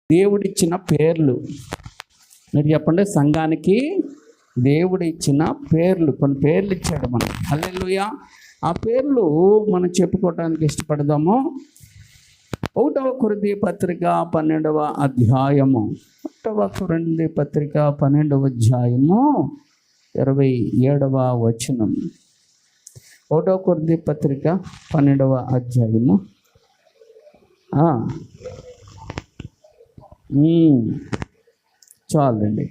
దేవుడిచ్చిన పేర్లు. మీరు చెప్పండి, సంఘానికి దేవుడిచ్చిన పేర్లు, కొన్ని పేర్లు ఇచ్చాడు మనకి. హల్లెలూయా. ఆ పేర్లు మనం చెప్పుకోవడానికి ఇష్టపడదాము. 1 కొరింథీ పత్రిక 12వ అధ్యాయము, 1 కొరింథీ పత్రిక 12వ అధ్యాయము 27వ వచనం. 1 కొరింథీ పత్రిక 12వ అధ్యాయము. చాలండి.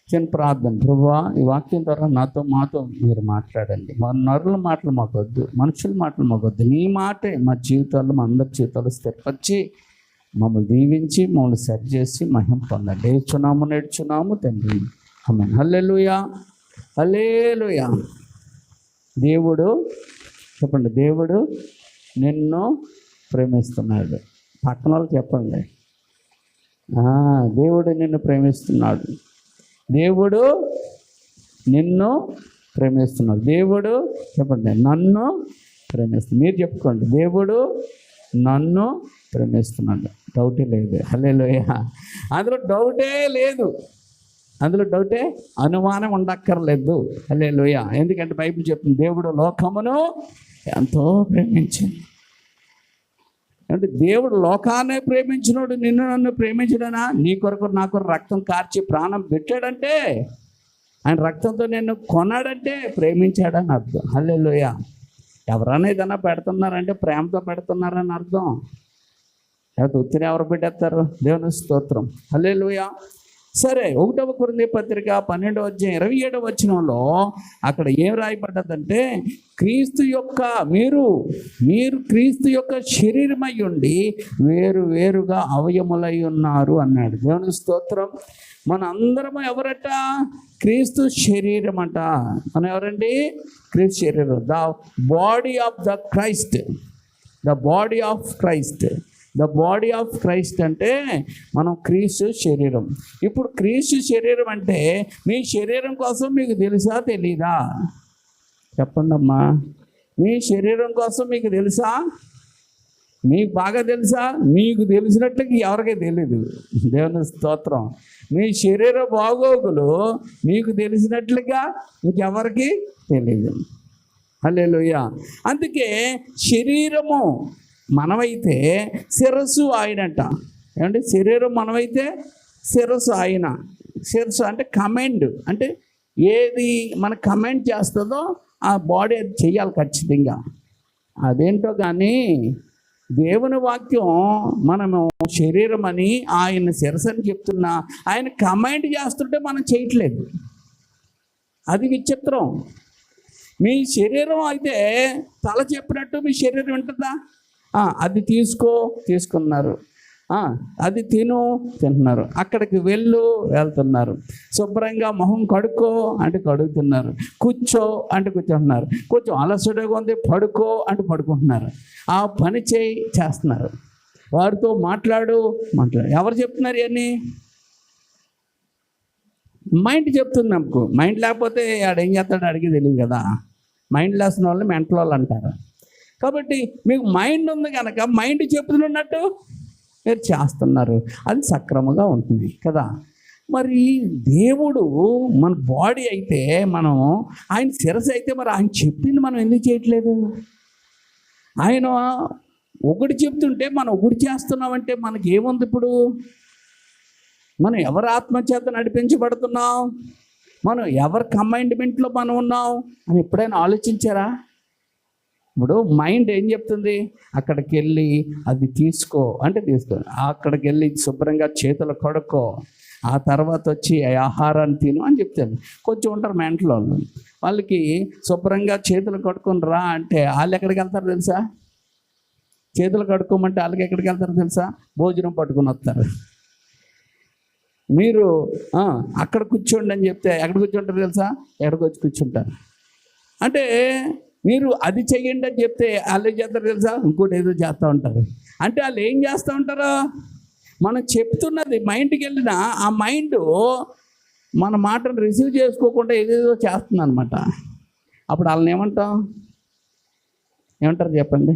చిన్న ప్రార్థన. ప్రభువా, ఈ వాక్యం ద్వారా మాతో మీరు మాట్లాడండి. మన నరుల మాటలు మాకొద్దు, మనుషుల మాటలు మాకొద్దు. నీ మాటే మా జీవితాల్లో, మా అందరి జీవితాల్లో స్థిరపరిచి మమ్మల్ని దీవించి మమ్మల్ని సరి చేసి మహిమ పొందండి. నేర్చున్నాము తండ్రి. ఆమేన్. హల్లెలూయా, హల్లెలూయా. దేవుడు, చెప్పండి, దేవుడు నిన్ను ప్రేమిస్తున్నాడు. పక్కన వాళ్ళకి చెప్పండి, దేవుడు నిన్ను ప్రేమిస్తున్నాడు. దేవుడు నిన్ను ప్రేమిస్తున్నాడు. దేవుడు, చెప్పండి, నన్ను ప్రేమిస్తున్నాడు. మీరు చెప్పుకోండి, దేవుడు నన్ను ప్రేమిస్తున్నాడు. డౌటే లేదు. హల్లెలూయా. అందులో డౌటే లేదు, అందులో డౌటే అనుమానం ఉండక్కర్లేదు. హల్లెలూయా. ఎందుకంటే బైబిల్ చెప్తుంది, దేవుడు లోకమును ఎంతో ప్రేమించింది. అంటే దేవుడు లోకాన్ని ప్రేమించినోడు నిన్ను నన్ను ప్రేమించడనా? నీ కొరకు నా కొరకు రక్తం కార్చి ప్రాణం పెట్టాడంటే, ఆయన రక్తంతో నిన్ను కొన్నాడంటే ప్రేమించాడని అర్థం. హల్లెలూయా. ఎవరైనా ఏదైనా పెడుతున్నారంటే ప్రేమతో పెడుతున్నారని అర్థం. లేకపోతే ఉత్తిని ఎవరు పెట్టేస్తారు? దేవుని స్తోత్రం. హల్లెలూయా. సరే, 1 కొరింథీ పత్రిక 12వ అధ్యాయం 27వ వచనంలో అక్కడ ఏం రాయబడ్డదంటే, మీరు క్రీస్తు యొక్క శరీరమై ఉండి వేరుగా అవయములై ఉన్నారు అన్నాడు. దేవుని స్తోత్రం. మన అందరము ఎవరట? క్రీస్తు శరీరం అంట. మనం ఎవరండి? క్రీస్తు శరీరం. The body of the Christ. The body of Christ. The body of Christ అంటే మనం క్రీస్తు శరీరం. ఇప్పుడు క్రీస్తు శరీరం అంటే మీ శరీరం కోసం మీకు తెలుసా తెలీదా? చెప్పండి అమ్మా. మీ శరీరం కోసం మీకు తెలుసా? మీకు బాగా తెలుసా? మీకు తెలిసినట్లకి ఎవరికీ తెలీదు. దేవుని స్తోత్రం. మీ శరీర బాగోగులు మీకు తెలిసినట్లుగా ఇంకెవరికి తెలీదు. హల్లెలూయా. అందుకే శరీరము మనమైతే శిరస్సు ఆయనంట. ఏమంటే శరీరం మనమైతే శిరస్సు ఆయన. శిరస్సు అంటే కమాండ్, అంటే ఏది మన కమాండ్ చేస్తుందో ఆ బాడీ అది చెయ్యాలి ఖచ్చితంగా. అదేంటో కానీ దేవుని వాక్యం మనము శరీరం అని, ఆయన శిరస్సు అని చెప్తున్నా, ఆయన కమాండ్ చేస్తుంటే మనం చేయట్లేదు. అది విచిత్రం. మీ శరీరం అయితే తల చెప్పినట్టు మీ శరీరం వింటుందా? అది తీసుకున్నారు, అది తింటున్నారు, అక్కడికి వెళ్తున్నారు, శుభ్రంగా మొహం కడుక్కో అంటే కడుగుతున్నారు, కూర్చో అంటే కూర్చుంటున్నారు, కొంచెం అలసటగా ఉంది పడుకో అంటే పడుకుంటున్నారు, ఆ పని చేస్తున్నారు, వారితో మాట్లాడు. ఎవరు చెప్తున్నారు ఇవన్నీ? మైండ్ చెప్తుంది నాకు. మైండ్ లేకపోతే ఆడేం చేస్తాడో అడిగి తెలియదు కదా. మైండ్ లేసిన వాళ్ళు మెంటల్ వాళ్ళు అంటారు. కాబట్టి మీకు మైండ్ ఉంది కనుక మైండ్ చెప్తున్నట్టు మీరు చేస్తున్నారు, అది సక్రమంగా ఉంటుంది కదా. మరి దేవుడు మన బాడీ అయితే, మనం ఆయన శిరస్సు అయితే, మరి ఆయన చెప్పింది మనం ఎందుకు చేయట్లేదు? ఆయన ఒకటి చెప్తుంటే మనం ఒకటి చేస్తున్నామంటే మనకి ఏముంది? ఇప్పుడు మనం ఎవరి ఆత్మచేత నడిపించబడుతున్నాం? మనం ఎవరి కమాండ్మెంట్లో మనం ఉన్నాం అని ఎప్పుడైనా ఆలోచించారా? ఇప్పుడు మైండ్ ఏం చెప్తుంది? అక్కడికి వెళ్ళి అది తీసుకో అంటే తీసుకో, అక్కడికి వెళ్ళి శుభ్రంగా చేతులు కడుక్కో, ఆ తర్వాత వచ్చి ఆహారాన్ని తిను అని చెప్తాను. కొంచెం ఉంటారు మెంటల్ వాళ్ళు, వాళ్ళకి శుభ్రంగా చేతులు కడుక్కొని రా అంటే వాళ్ళు ఎక్కడికి వెళ్తారు తెలుసా? చేతులు కడుక్కోమంటే వాళ్ళకి ఎక్కడికి వెళ్తారు తెలుసా? భోజనం పట్టుకొని వస్తారు. మీరు అక్కడ కూర్చోండి అని చెప్తే ఎక్కడ కూర్చుంటారు తెలుసా? ఎక్కడికి వచ్చి కూర్చుంటారు. అంటే మీరు అది చెయ్యండి అని చెప్తే వాళ్ళు ఏం చేస్తారు తెలుసా? ఇంకోటి ఏదో చేస్తూ ఉంటారు. అంటే వాళ్ళు ఏం చేస్తూ ఉంటారో, మనం చెప్తున్నది మైండ్కి వెళ్ళిన ఆ మైండ్ మన మాటను రిసీవ్ చేసుకోకుండా ఏదేదో చేస్తుంది అనమాట. అప్పుడు వాళ్ళని ఏమంటారు చెప్పండి?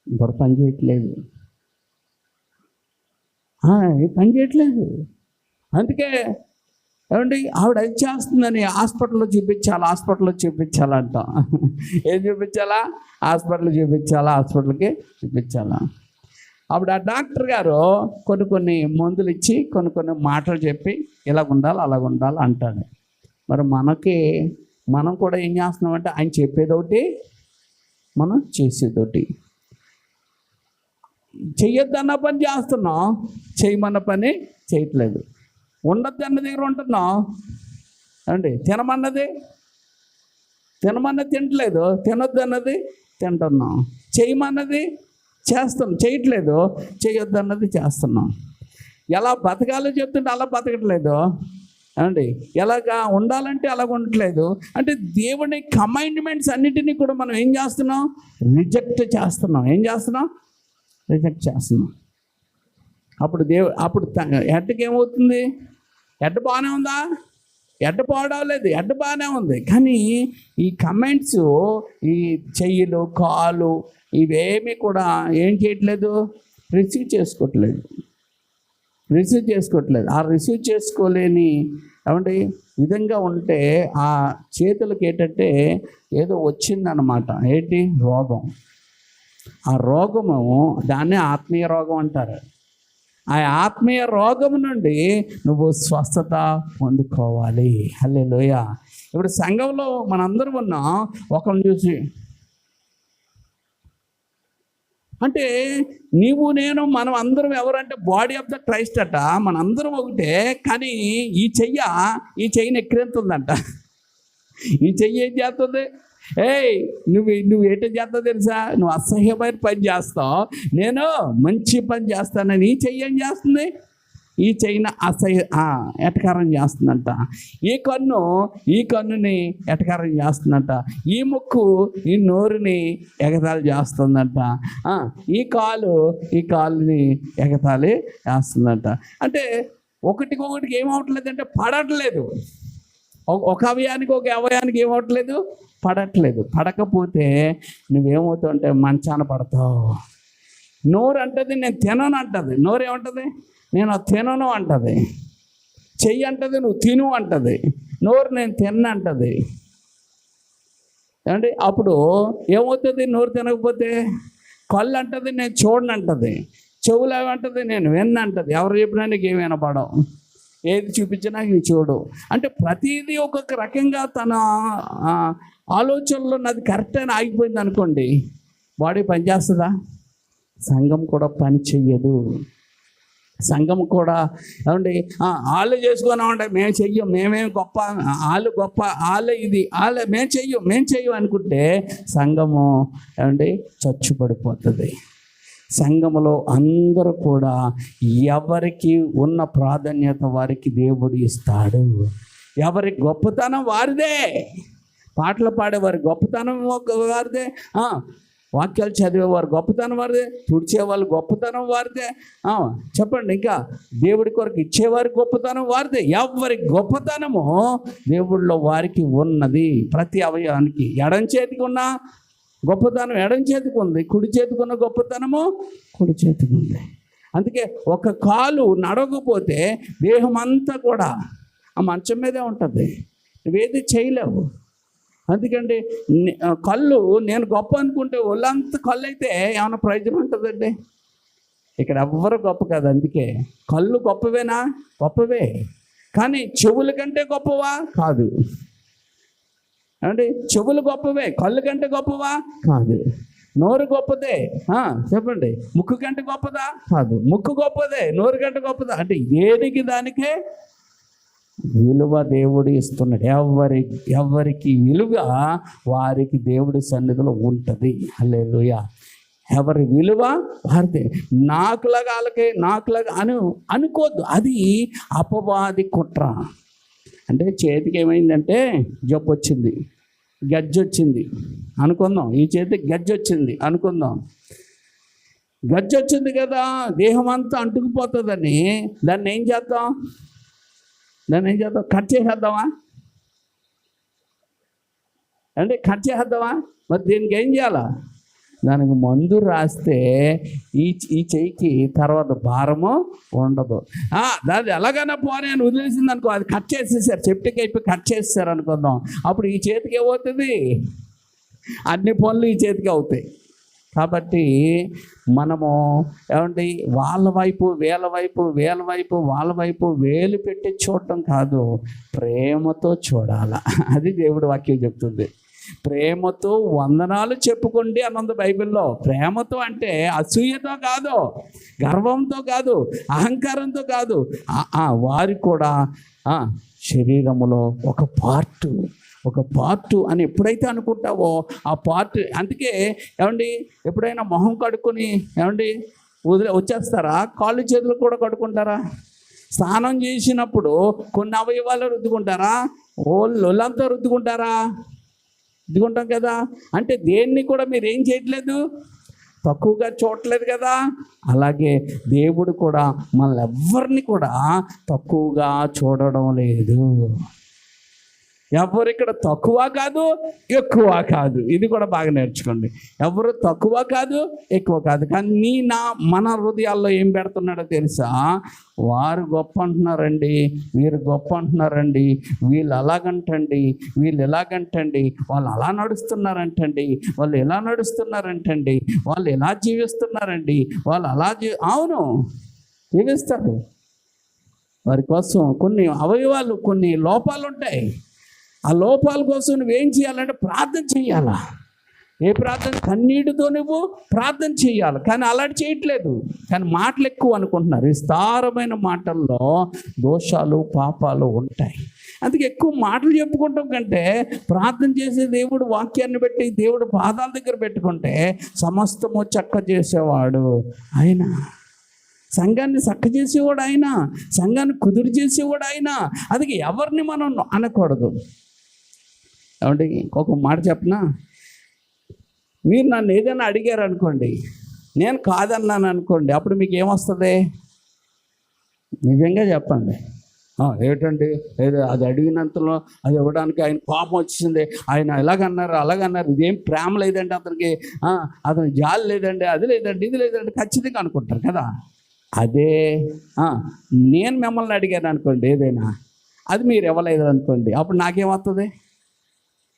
ఇంకొక పని చేయట్లేదు. పని చేయట్లేదు. అందుకే ఏమండి ఆవిడ అది చేస్తుందని హాస్పిటల్లో చూపించాలంట. ఏం చూపించాలా? హాస్పిటల్కి చూపించాలా. అప్పుడు ఆ డాక్టర్ గారు కొన్ని మందులు ఇచ్చి కొన్ని మాటలు చెప్పి ఇలా ఉండాలి అలా ఉండాలి అంటాడు. మరి మనం కూడా ఏం చేస్తున్నామంటే ఆయన చెప్పేదోటి మనం చేసేదోటి. చెయ్యొద్దన్న పని చేస్తున్నాం, చేయమన్న పని చేయట్లేదు. ఉండొద్దు అన్న దగ్గర ఉంటున్నాం అండి. తినమన్నది తినట్లేదు, తినొద్దు అన్నది తింటున్నాం, చేయమన్నది చేయట్లేదు, చేయొద్దు అన్నది చేస్తున్నాం. ఎలా బతకాలో చెప్తుంటే అలా బతకట్లేదు అండి. ఎలాగా ఉండాలంటే అలాగ ఉండట్లేదు. అంటే దేవుని కమాండ్మెంట్స్ అన్నిటినీ కూడా మనం ఏం చేస్తున్నాం? రిజెక్ట్ చేస్తున్నాం. రిజెక్ట్ చేస్తున్నాం. అప్పుడు హెడ్కి ఏమవుతుంది? హెడ్ బాగానే ఉందా? హెడ్ పోవడం హెడ్ బాగానే ఉంది. కానీ ఈ కమెంట్స్, ఈ చెయ్యిలు, కాలు ఇవేమీ కూడా ఏం చేయట్లేదు? రిసీవ్ చేసుకోవట్లేదు. ఆ రిసీవ్ చేసుకోలేని ఏమంటే విధంగా ఉంటే ఆ చేతులకి ఏంటంటే ఏదో వచ్చిందనమాట. ఏంటి? రోగం. ఆ రోగము దాన్నే ఆత్మీయ రోగం అంటారు. ఆ ఆత్మీయ రోగం నుండి నువ్వు స్వస్థత పొందుకోవాలి. హల్లెలూయా. ఇప్పుడు సంఘంలో మనందరం ఉన్నాం. ఒకరిని చూసి అంటే నీవు నేను మనం అందరం ఎవరంటే బాడీ ఆఫ్ ద క్రైస్ట్ అట. మనందరం ఒకటే. కానీ ఈ చెయ్యిని ఎక్కిరెంతుందంట. ఈ చెయ్యి ఏం చేస్తుంది? నువ్వు ఏంటో చేస్తావు తెలుసా? నువ్వు అసహ్యమైన పని చేస్తావు, నేను మంచి పని చేస్తానని ఈ చెయ్యి ఏం చేస్తుంది? ఈ చెయ్యిని ఎటకారం చేస్తుందంట. ఈ కన్నుని ఎటకారం చేస్తుందంట. ఈ ముక్కు ఈ నోరుని ఎగతాళి చేస్తుందంట. ఈ కాలుని ఎగతాళి చేస్తుందంట. అంటే ఒకటికొకటికి ఏమవట్లేదంటే పడట్లేదు. ఒక అవయానికి ఏమవట్లేదు? పడట్లేదు. పడకపోతే నువ్వేమవుతావు అంటే మంచాన పడతావు. నోరు అంటది నేను తినను అంటది. నోరు ఏమంటది? నేను తినను అంటది. చెయ్యి అంటది నువ్వు తిను అంటది. నోరు నేను తిన్న అంటది. ఏమండి అప్పుడు ఏమవుతుంది? నోరు తినకపోతే కళ్ళు అంటది నేను చూడను అంటది. చెవులు ఏమంటది నేను విన్న అంటది. ఎవరు చెప్పినా నీకు ఏమి వినపడవు, ఏది చూపించినా ఇవి చూడు. అంటే ప్రతిదీ ఒక్కొక్క రకంగా తన ఆలోచనలో నాది కరెక్ట్ అని ఆగిపోయింది అనుకోండి, బాడీ పనిచేస్తుందా? సంఘం కూడా పని చెయ్యదు. సంఘం కూడా ఏమండి వాళ్ళు చేసుకున్నామంటే మేము చెయ్యం, మేమేం గొప్ప, వాళ్ళు గొప్ప, మేము చెయ్యం అనుకుంటే సంఘము ఏమండి చచ్చుపడిపోతుంది. సంఘములో అందరూ కూడా ఎవరికి ఉన్న ప్రాధాన్యత వారికి దేవుడు ఇస్తాడు. ఎవరి గొప్పతనం వారిదే. పాటలు పాడేవారి గొప్పతనం వారిదే, వాక్యాలు చదివేవారు గొప్పతనం వారిదే, తుడిచేవాళ్ళు గొప్పతనం వారిదే. చెప్పండి, ఇంకా దేవుడి కొరకు ఇచ్చేవారి గొప్పతనం వారిదే. ఎవరి గొప్పతనము దేవుడిలో వారికి ఉన్నది. ప్రతి అవయవానికి ఎడం చేతికి ఉన్న గొప్పతనం ఎడం చేతికి ఉంది, కుడి చేతికి ఉన్న గొప్పతనము కుడి చేతికి ఉంది. అందుకే ఒక కాలు నడవకపోతే దేహం అంతా కూడా ఆ మంచం మీదే ఉంటుంది, నువ్వేది చేయలేవు. అందుకంటే కళ్ళు నేను గొప్ప అనుకుంటే ఒళ్ళంతా కళ్ళు అయితే ఏమైనా ప్రయోజనం ఉంటుందండి? ఇక్కడ ఎవ్వరు గొప్ప కాదు. అందుకే కళ్ళు గొప్పవేనా? గొప్పవే. కానీ చెవుల కంటే గొప్పవా? కాదు. అంటే చెవులు గొప్పవే, కళ్ళు కంటే గొప్పవా? కాదు. నోరు గొప్పదే, చెప్పండి. ముక్కు కంటే గొప్పదా? కాదు. ముక్కు గొప్పదే, నోరు కంటే గొప్పదా? అంటే ఏదికి దానికే విలువ దేవుడు ఇస్తున్నాడు. ఎవరికి విలువ వారికి దేవుడి సన్నిధిలో ఉంటుంది. హల్లెలూయా. ఎవరి విలువ వారిదే. నాకులాగా అనుకోద్దు. అది అపవాది కుట్ర. అంటే చేతికి ఏమైందంటే జబ్బు వచ్చింది, గజ్జి వచ్చింది అనుకుందాం. ఈ చేతికి గజ్జి వచ్చింది అనుకుందాం. గజ్జి వచ్చింది కదా, దేహం అంతా అంటుకుపోతుందని దాన్ని ఏం చేద్దాం? కట్ చేసేద్దామా? అంటే కట్ చేసేద్దామా? మరి దీనికి ఏం చేయాలా? దానికి మందు రాస్తే ఈ చెయ్యికి తర్వాత భారము ఉండదు. దాన్ని ఎలాగైనా పోనీ అని వదిలేసింది అనుకో, అది కట్ చేసేసారు, చెట్టుకి అయిపోయి కట్ చేసేసారు అనుకుందాం, అప్పుడు ఈ చేతికి ఏమవుతుంది? అన్ని పనులు ఈ చేతికి అవుతాయి. కాబట్టి మనము ఏమండి వాళ్ళ వైపు వీళ్ళ వైపు వాళ్ళ వైపు వేలు పెట్టి చూడటం కాదు, ప్రేమతో చూడాల. అది దేవుడి వాక్యం చెప్తుంది. ప్రేమతో వందనాలు చెప్పుకోండి అన్నది బైబిల్లో. ప్రేమతో అంటే అసూయతో కాదు, గర్వంతో కాదు, అహంకారంతో కాదు. వారి కూడా శరీరములో ఒక పార్టు అని ఎప్పుడైతే అనుకుంటావో ఆ పార్ట్. అందుకే ఏమండి ఎప్పుడైనా మొహం కడుక్కొని ఏమండి వచ్చేస్తారా? కాళ్ళు చేతులు కూడా కడుక్కుంటారా? స్నానం చేసినప్పుడు కొన్ని అవయవాలు రుద్దుకుంటారా? ఒళ్ళంతా రుద్దుకుంటారా? రుద్దుకుంటాం కదా. అంటే దేన్ని కూడా మీరు ఏం చేయట్లేదు, తక్కువగా చూడట్లేదు కదా. అలాగే దేవుడు కూడా మనల్ని ఎవ్వరిని కూడా తక్కువగా చూడడం లేదు. ఎవరు ఇక్కడ తక్కువ కాదు, ఎక్కువ కాదు. ఇది కూడా బాగా నేర్చుకోండి. ఎవరు తక్కువ కాదు, ఎక్కువ కాదు. కానీ మన హృదయాల్లో ఏం పెడుతున్నాడో తెలుసా? వారు గొప్ప అంటున్నారండి, మీరు గొప్ప అంటున్నారండి, వీళ్ళు అలాగంటండి, వీళ్ళు ఎలాగంటండి, వాళ్ళు అలా నడుస్తున్నారంటండి, వాళ్ళు ఎలా నడుస్తున్నారంటండి, వాళ్ళు ఎలా జీవిస్తున్నారండి, వాళ్ళు అలా అవును జీవిస్తారు. వారి కోసం కొన్ని అవయవాలు, కొన్ని లోపాలు ఉంటాయి. ఆ లోపాల కోసం నువ్వేం చేయాలంటే ప్రార్థన చేయాలా. ఏ ప్రార్థన? కన్నీటితో నువ్వు ప్రార్థన చేయాలి. కానీ అలాంటి చేయట్లేదు. కానీ మాటలు ఎక్కువ అనుకుంటున్నారు. విస్తారమైన మాటల్లో దోషాలు, పాపాలు ఉంటాయి. అందుకే ఎక్కువ మాటలు చెప్పుకుంటాం కంటే ప్రార్థన చేసే దేవుడు వాక్యాన్ని పెట్టి దేవుడు పాదాల దగ్గర పెట్టుకుంటే సమస్తము చక్క చేసేవాడు ఆయన. సంఘాన్ని చక్క చేసేవాడు ఆయన, సంఘాన్ని కుదురు చేసేవాడు ఆయన. అందుకే ఎవరిని మనం అనకూడదు. ఏమంటే ఇంకొక మాట చెప్పనా? మీరు నన్ను ఏదైనా అడిగారు అనుకోండి, నేను కాదన్నాను అనుకోండి, అప్పుడు మీకు ఏమొస్తుంది? నిజంగా చెప్పండి. ఏమిటండి ఏదో అది అడిగినంతలో అది ఇవ్వడానికి ఆయన కోపం వచ్చింది, ఆయన ఎలాగన్నారు అలాగన్నారు, ఇదేం ప్రేమ లేదండి అతనికి, అతను జాలి లేదండి, అది లేదండి, ఇది లేదండి, ఖచ్చితంగా అనుకుంటారు కదా. అదే నేను మిమ్మల్ని అడిగాను అనుకోండి ఏదైనా, అది మీరు ఇవ్వలేదు అనుకోండి, అప్పుడు నాకేమవుతుంది?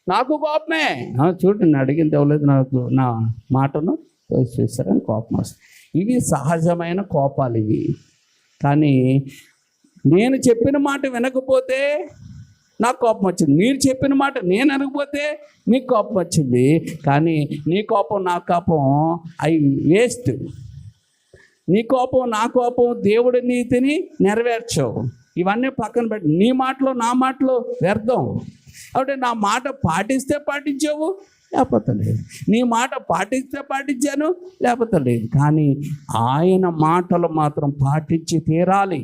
నాకు కోపమే. చూడండి అడిగింది ఇవ్వలేదు, నాకు నా మాటను చేస్తారని కోపం వస్తుంది. ఇవి సహజమైన కోపాలు ఇవి. కానీ నేను చెప్పిన మాట వినకపోతే నాకు కోపం వచ్చింది, మీరు చెప్పిన మాట నేను అనకపోతే మీకు కోపం వచ్చింది. కానీ నీ కోపం నా కోపం అవి వేస్ట్. నీ కోపం నా కోపం దేవుడి నీతిని నెరవేర్చవు. ఇవన్నీ పక్కన పెట్టి నీ మాటలో నా మాటలో వ్యర్థం. కాబట్టి నా మాట పాటిస్తే పాటించావు, లేకపోతే లేదు. నీ మాట పాటిస్తే పాటించాను, లేకపోతే లేదు. కానీ ఆయన మాటలు మాత్రం పాటించి తీరాలి.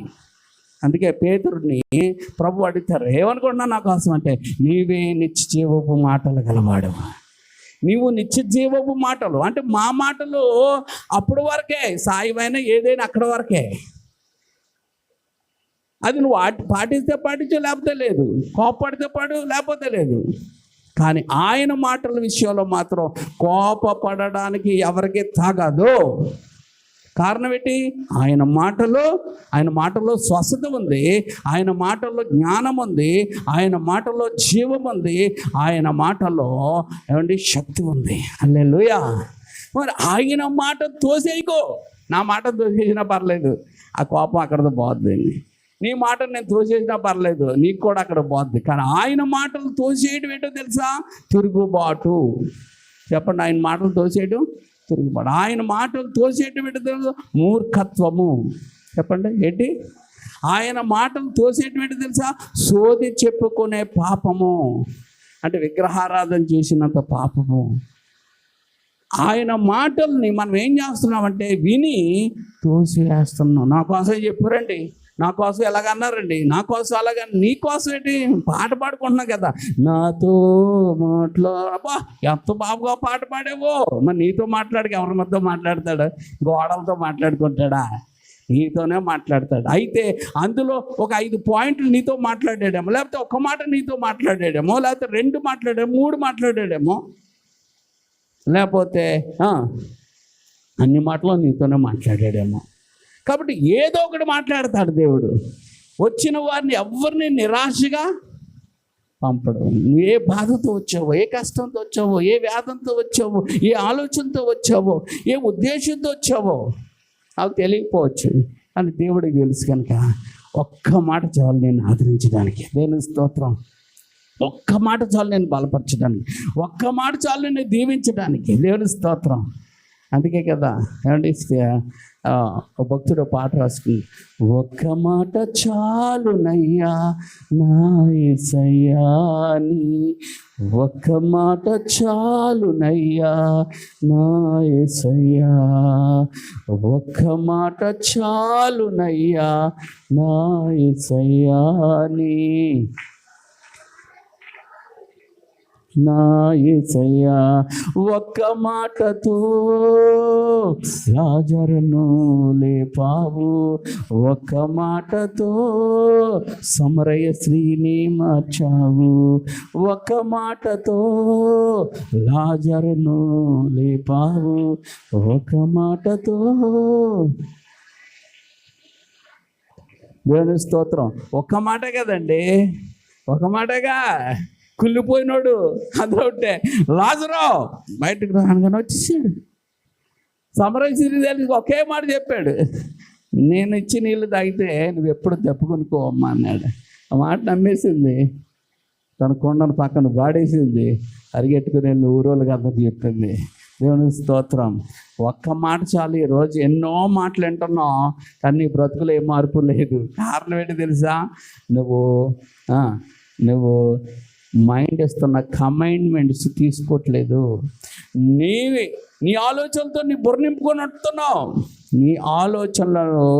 అందుకే పేతురుని ప్రభు అడుగుతారు, ఏమనుకుంటున్నా నా కోసం అంటే, నీవే నిత్య జీవపు మాటలు గలవాడు. నీవు నిత్య జీవపు మాటలు అంటే మా మాటలు అప్పుడు వరకే, సాయమైనా ఏదైనా అక్కడ వరకే. అది నువ్వు పాటిస్తే పాటించు, లేకపోతే లేదు. కోపపడితే పడు, లేకపోతే లేదు. కానీ ఆయన మాటల విషయంలో మాత్రం కోపపడడానికి ఎవరికి తాగదు. కారణం ఏంటి? ఆయన మాటలో స్వస్థత ఉంది, ఆయన మాటల్లో జ్ఞానం ఉంది, ఆయన మాటల్లో జీవం ఉంది, ఆయన మాటలో ఏమండి శక్తి ఉంది. హల్లెలూయా. మరి ఆయన మాట తోసేయకో. నా మాట తోసేసినా పర్లేదు, ఆ కోపం అక్కడతో పోద్ది. నీ మాట నేను తోసేసినా పర్లేదు, నీకు కూడా అక్కడ పోద్ది. కానీ ఆయన మాటలు తోసేయడం ఏంటో తెలుసా? తిరుగుబాటు. చెప్పండి, ఆయన మాటలు తోసేయడం తిరుగుబాటు. ఆయన మాటలు తోసేయడం ఏంటో తెలుసా? మూర్ఖత్వము. చెప్పండి ఏంటి? ఆయన మాటలు తోసేయడం ఏంటో తెలుసా? సోది చెప్పుకునే పాపము. అంటే విగ్రహారాధన చేసినంత పాపము. ఆయన మాటల్ని మనం ఏం చేస్తున్నామంటే విని తోసివేస్తున్నాం. నా కోసం చెప్పారండి, నా కోసం ఎలాగన్నారండి, నా కోసం అలాగ. నీ కోసం ఏంటి? పాట పాడుకుంటున్నావు కదా, నాతో అబ్బా ఎంత బాబుగా పాట పాడేవో. మరి నీతో మాట్లాడికి ఎవరి మధ్య మాట్లాడతాడు? గోడలతో మాట్లాడుకుంటాడా? నీతోనే మాట్లాడతాడు. అయితే అందులో ఒక 5 పాయింట్లు నీతో మాట్లాడాడేమో, లేకపోతే ఒక మాట నీతో మాట్లాడాడేమో, లేకపోతే 2 మాట్లాడాడేమో, 3 మాట్లాడాడేమో. లేకపోతే అన్ని మాటలు నీతోనే మాట్లాడాడేమో. కాబట్టి ఏదో ఒకటి మాట్లాడతాడు దేవుడు. వచ్చిన వారిని ఎవరిని నిరాశగా పంపడు. నువ్వు ఏ బాధతో వచ్చావో, ఏ కష్టంతో వచ్చావో, ఏ వ్యాధంతో వచ్చావో, ఏ ఆలోచనతో వచ్చావో, ఏ ఉద్దేశంతో వచ్చావో నాకు తెలియకపోవచ్చు, అని దేవుడికి తెలుసు. కనుక ఒక్క మాట చాలు నేను ఆదరించడానికి. దేవుని స్తోత్రం. ఒక్క మాట చాలు నేను బలపరచడానికి, ఒక్క మాట చాలు నేను దీవించడానికి. దేవుని స్తోత్రం. అందుకే కదా ఏమంటే భక్తుడు పాట రాసుకుంది, ఒక్క మాట చాలునయ్యా నా యేసయ్యా నీ, ఒక్క మాట చాలునయ్యా నా యేసయ్యా, ఒక్క మాట చాలునయ్యా నా యేసయ్యా నీ, నా యేసయ్యా. ఒక్క మాటతో లాజరును లేపావు, ఒక్క మాటతో సమరయ స్త్రీని మార్చావు, ఒక్క మాటతో లాజరును లేపావు, ఒక్క మాటతో. దేవుని స్తోత్రం. ఒక్క మాట కదండి, ఒక మాటగా కుళ్ళిపోయినోడు అందులో ఉంటే లాజరు బయటకు రాగానే వచ్చేసాడు. సమరయ స్త్రీ ఒకే మాట చెప్పాడు, నేను ఇచ్చి నీళ్ళు తాగితే నువ్వు ఎప్పుడు దెప్పుకొనుకో అమ్మా అన్నాడు. ఆ మాట నమ్మేసింది, తన కొండను పక్కన వాడేసింది, అరిగెట్టుకుని వెళ్ళి ఊరోళ్ళకి అందరికి చెప్పింది. దేవుని స్తోత్రం. ఒక్క మాట చాలు. ఈరోజు ఎన్నో మాటలు వింటున్నాం, కానీ నీ బ్రతుకులో ఏ మార్పు లేదు. కారణం ఏంటి తెలుసా? నువ్వు మైండ్ ఇస్తున్న కమైండ్మెంట్స్ తీసుకోవట్లేదు. నీ ఆలోచనలతో నీ బుర్ర నింపుకొని నడుతున్నావు. నీ ఆలోచనలను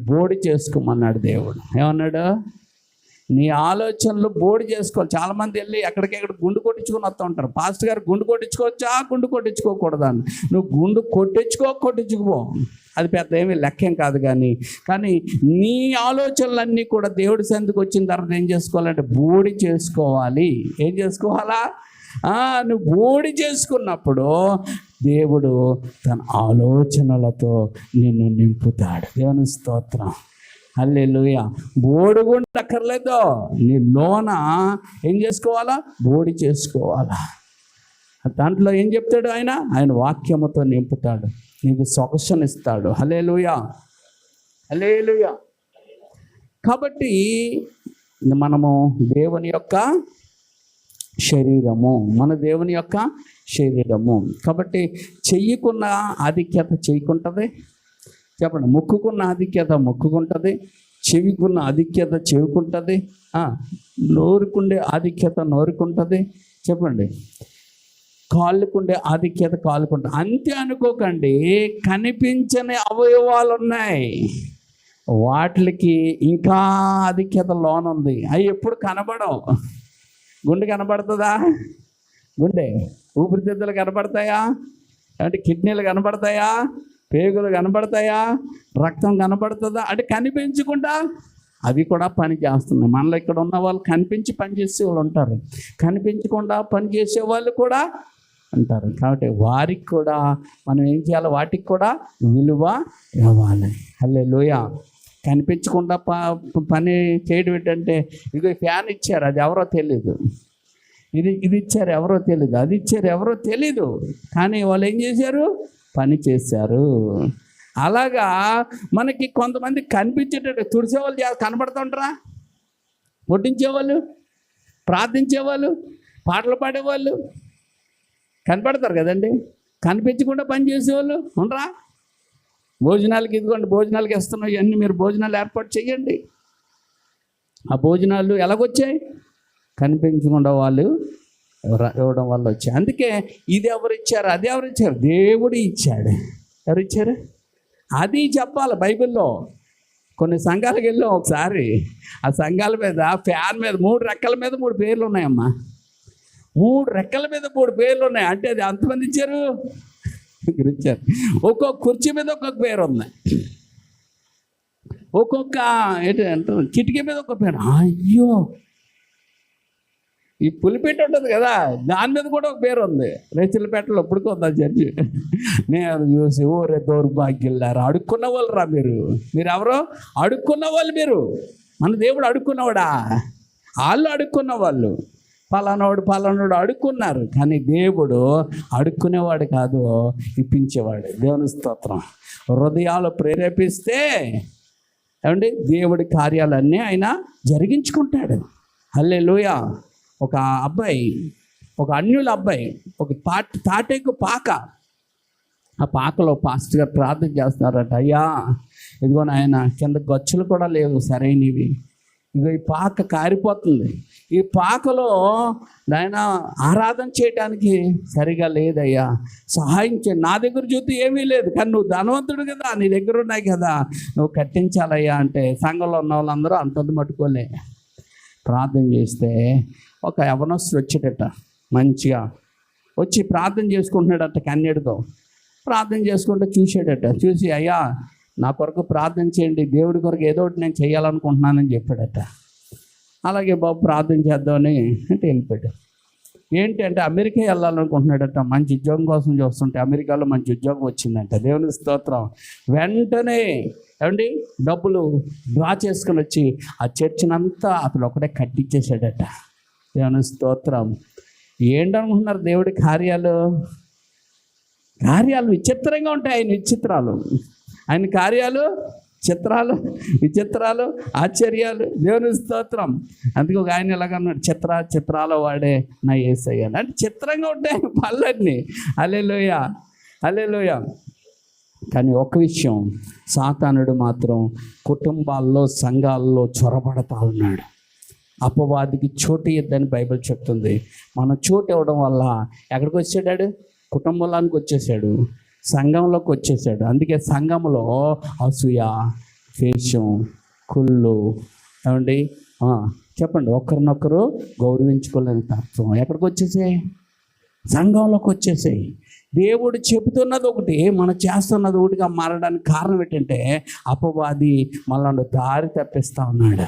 బోడి చేసుకోమన్నాడు దేవుడు. ఏమన్నాడు? నీ ఆలోచనలు బోడి చేసుకోవాలి. చాలామంది వెళ్ళి ఎక్కడికెక్కడ గుండు కొట్టించుకొని వస్తూ ఉంటారు. పాస్టర్ గారు గుండు కొట్టించుకోవచ్చా, గుండు కొట్టించుకోకూడదని. నువ్వు గుండు కొట్టించుకో, అది పెద్ద ఏమీ లెక్కేం కాదు. కానీ నీ ఆలోచనలన్నీ కూడా దేవుడి సందుకు వచ్చిన తర్వాత ఏం చేసుకోవాలంటే బోడి చేసుకోవాలి. ఏం చేసుకోవాలా? నువ్వు బోడి చేసుకున్నప్పుడు దేవుడు తన ఆలోచనలతో నిన్ను నింపుతాడు. దేవుని స్తోత్రం. హల్లెలూయా. బోడిగుండ అక్కర్లేదు, నీ లోన ఏం చేసుకోవాలా? బోడి చేసుకోవాలా. దాంట్లో ఏం చెప్తాడు ఆయన వాక్యముతో నింపుతాడు, నీకు సొగసునిస్తాడు. హల్లెలూయా, హల్లెలూయా. కాబట్టి మనము దేవుని యొక్క శరీరము, మన దేవుని యొక్క శరీరము. కాబట్టి చెయ్యకున్న ఆధిక్యత చెయ్యకుంటుంది. చెప్పండి. ముక్కుకున్న ఆధిక్యత ముక్కుకుంటుంది, చెవికున్న ఆధిక్యత చెవికుంటుంది, నోరుకుండే ఆధిక్యత నోరుకుంటుంది. చెప్పండి. కాళ్ళకుండే ఆధిక్యత కాళ్ళకుంటుంది. అంతే అనుకోకండి, కనిపించని అవయవాలు ఉన్నాయి, వాటికి ఇంకా ఆధిక్యత లోనుంది. అవి ఎప్పుడు కనబడవు. గుండె కనబడుతుందా? గుండె. ఊపిరితిత్తులు కనబడతాయా? అంటే కిడ్నీలు కనబడతాయా? పేగులు కనబడతాయా? రక్తం కనబడుతుందా? అంటే కనిపించకుండా అవి కూడా పని చేస్తున్నాయి. మనలో ఇక్కడ ఉన్న వాళ్ళు కనిపించి పనిచేసే వాళ్ళు ఉంటారు, కనిపించకుండా పనిచేసే వాళ్ళు కూడా ఉంటారు. కాబట్టి వారికి కూడా మనం ఏం చేయాలి? వాటికి కూడా విలువ ఇవ్వాలి. హల్లెలూయా. కనిపించకుండా పని చేయడం ఏంటంటే, ఇదిగో ఫ్యాన్ ఇచ్చారు, అది ఎవరో తెలీదు, ఇది ఇచ్చారు ఎవరో తెలీదు, అది ఇచ్చారు ఎవరో తెలీదు, కానీ వాళ్ళు ఏం చేశారు? పని చేశారు. అలాగా మనకి కొంతమంది కనిపించేటట్టు తుడిసేవాళ్ళు కనబడుతుంటారా? వడ్డించేవాళ్ళు, ప్రార్థించేవాళ్ళు, పాటలు పాడేవాళ్ళు కనపడతారు కదండి. కనిపించకుండా పని చేసేవాళ్ళు ఉండరా? భోజనాలకి ఇదిగోండి, భోజనాలకి ఇస్తున్నాం, ఇవన్నీ మీరు భోజనాలు ఏర్పాటు చేయండి. ఆ భోజనాలు ఎలాగొచ్చాయి? కనిపించకుండా వాళ్ళు ఇవ్వడం వల్ల వచ్చాయి. అందుకే ఇది ఎవరు ఇచ్చారు, అది ఎవరు ఇచ్చారు? దేవుడు ఇచ్చాడు. ఎవరు ఇచ్చారు? అది చెప్పాలి. బైబిల్లో కొన్ని సంఘాలకు వెళ్ళాం ఒకసారి, ఆ సంఘాల మీద ఫ్యాన్ మీద 3 రెక్కల మీద 3 పేర్లు ఉన్నాయమ్మా. 3 రెక్కల మీద 3 పేర్లు ఉన్నాయి. అంటే అది ఎంతమంది ఇచ్చారు? ఇచ్చారు. ఒక్కొక్క కుర్చీ మీద ఒక్కొక్క పేరు ఉంది, ఒక్కొక్క ఏంటంటే కిటికీ మీద ఒక్కొక్క పేరు. అయ్యో, ఈ పులిపేట ఉంటుంది కదా, దాని మీద కూడా ఒక పేరు ఉంది. రేచిలపేటలో ఇప్పటికీ ఉంది ఆ చర్చి. నేను చూసి ఓరే దౌర్భాగ్యులారా, అడుక్కున్న వాళ్ళు రా మీరు ఎవరో అడుక్కున్న వాళ్ళు. మీరు మన దేవుడు అడుక్కున్నవాడా? వాళ్ళు అడుక్కున్న వాళ్ళు, పలానాడు అడుక్కున్నారు. కానీ దేవుడు అడుక్కునేవాడు కాదు, ఇప్పించేవాడు. దేవుని స్తోత్రం. హృదయాలు ప్రేరేపిస్తే ఏమండి దేవుడి కార్యాలన్నీ ఆయన జరిగించుకుంటాడు. హల్లెలూయా. ఒక అబ్బాయి, ఒక అన్యుల అబ్బాయి, ఒక తాటేకు పాక, ఆ పాకలో పాస్టర్ గారు ప్రార్థన చేస్తున్నారట. అయ్యా ఇదిగో ఆయన కింద గచ్చులు కూడా లేవు సరైనవి, ఇదిగో ఈ పాక కారిపోతుంది, ఈ పాకలో ఆయన ఆరాధన చేయడానికి సరిగా లేదయ్యా, సహాయం చేయండి. నా దగ్గర చూస్తే ఏమీ లేదు, కానీ నువ్వు ధనవంతుడు కదా, నీ దగ్గర ఉన్నాయి కదా, నువ్వు కట్టించాలయ్యా అంటే సంఘంలో ఉన్న వాళ్ళందరూ అంతంత మట్టుకోలే. ప్రార్థన చేస్తే ఒక యవనస్తుడు వచ్చేటట, మంచిగా వచ్చి ప్రార్థన చేసుకుంటున్నాడట. కన్యడితో ప్రార్థన చేసుకుంటూ చూసాడట. చూసి అయ్యా నా కొరకు ప్రార్థన చేయండి, దేవుడి కొరకు ఏదో ఒకటి నేను చేయాలనుకుంటున్నానని చెప్పాడట. అలాగే బాబు ప్రార్థన చేద్దామని అంటే వెళ్ళిపోయాడు. ఏంటి అంటే అమెరికా వెళ్ళాలనుకుంటున్నాడట. మంచి ఉద్యోగం కోసం చూస్తుంటే అమెరికాలో మంచి ఉద్యోగం వచ్చిందంట. దేవుని స్తోత్రం. వెంటనే ఏమండి డబ్బులు డ్రా చేసుకుని వచ్చి ఆ చర్చినంతా అతను ఒకటే కట్టించేసాడట. దేవుని స్తోత్రం. ఏంటనుకుంటున్నారు దేవుడి కార్యాలు విచిత్రంగా ఉంటాయి. ఆయన విచిత్రాలు, ఆయన కార్యాలు విచిత్రాలు, ఆశ్చర్యాలు. దేవుని స్తోత్రం. అందుకే ఒక ఆయన ఎలాగన్నాడు, చిత్రాలు వాడే నా యేసయ్య అంటే చిత్రంగా ఉంటాయి పనులన్నీ. హల్లెలూయా. కానీ ఒక విషయం, సాతానుడు మాత్రం కుటుంబాల్లో సంఘాల్లో చొరబడతా ఉన్నాడు. అపవాదికి చోటు ఇద్దని బైబిల్ చెప్తుంది. మనం చోటు ఇవ్వడం వల్ల ఎక్కడికి వచ్చాడు? కుటుంబంలోనికి వచ్చేసాడు, సంఘంలోకి వచ్చేసాడు. అందుకే సంఘంలో అసూయ, ద్వేషం, కుళ్ళు, ఏమండి చెప్పండి, ఒకరినొకరు గౌరవించుకోలేని తత్వం ఎక్కడికి వచ్చేసాయి? సంఘంలోకి వచ్చేసాయి. దేవుడు చెబుతున్నది ఒకటి, మనం చేస్తున్నది ఒకటిగా మారడానికి కారణం ఏంటంటే అపవాది మనల్ని దారి తప్పిస్తూ ఉన్నాడు.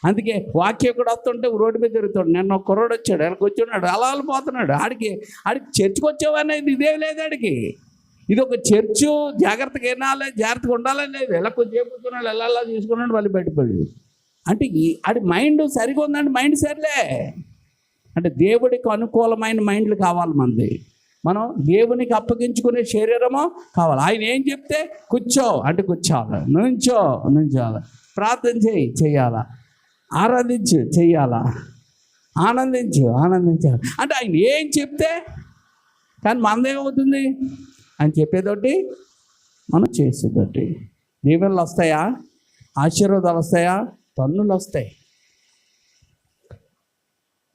అందుకే వాక్యం కూడా వస్తుంటే రోడ్డు మీద తిరుగుతాడు. నిన్న ఒక కుర్రోడు వచ్చాడు, వెనక్కి వచ్చి ఉన్నాడు, అలా పోతున్నాడు. ఆడికి చర్చికి వచ్చావనేది ఇదే లేదు. ఆడికి ఇది ఒక చర్చు, జాగ్రత్తగా వినాలి, జాగ్రత్తగా ఉండాలని లేదు. ఎలా కొంచెం కూర్చున్నాడు, ఎలా తీసుకున్నాడు, మళ్ళీ బయటపడి. అంటే ఆడి మైండ్ సరిగా ఉందంటే మైండ్ సరిలే. అంటే దేవుడికి అనుకూలమైన మైండ్లు కావాలి మనది. మనం దేవునికి అప్పగించుకునే శరీరము కావాలి. ఆయన ఏం చెప్తే కూర్చో అంటే కూర్చోవాలి, నుంచోవాలి, ప్రార్థన చేయాలా, ఆరాధించు చెయ్యాలా, ఆనందించాలి. అంటే ఆయన ఏం చెప్తే. కానీ మనదేమవుతుంది? ఆయన చెప్పేదోటి, మనం చేసేదోటి. దీవెనలు వస్తాయా? ఆశీర్వాదాలు వస్తాయా? పన్నులు వస్తాయి.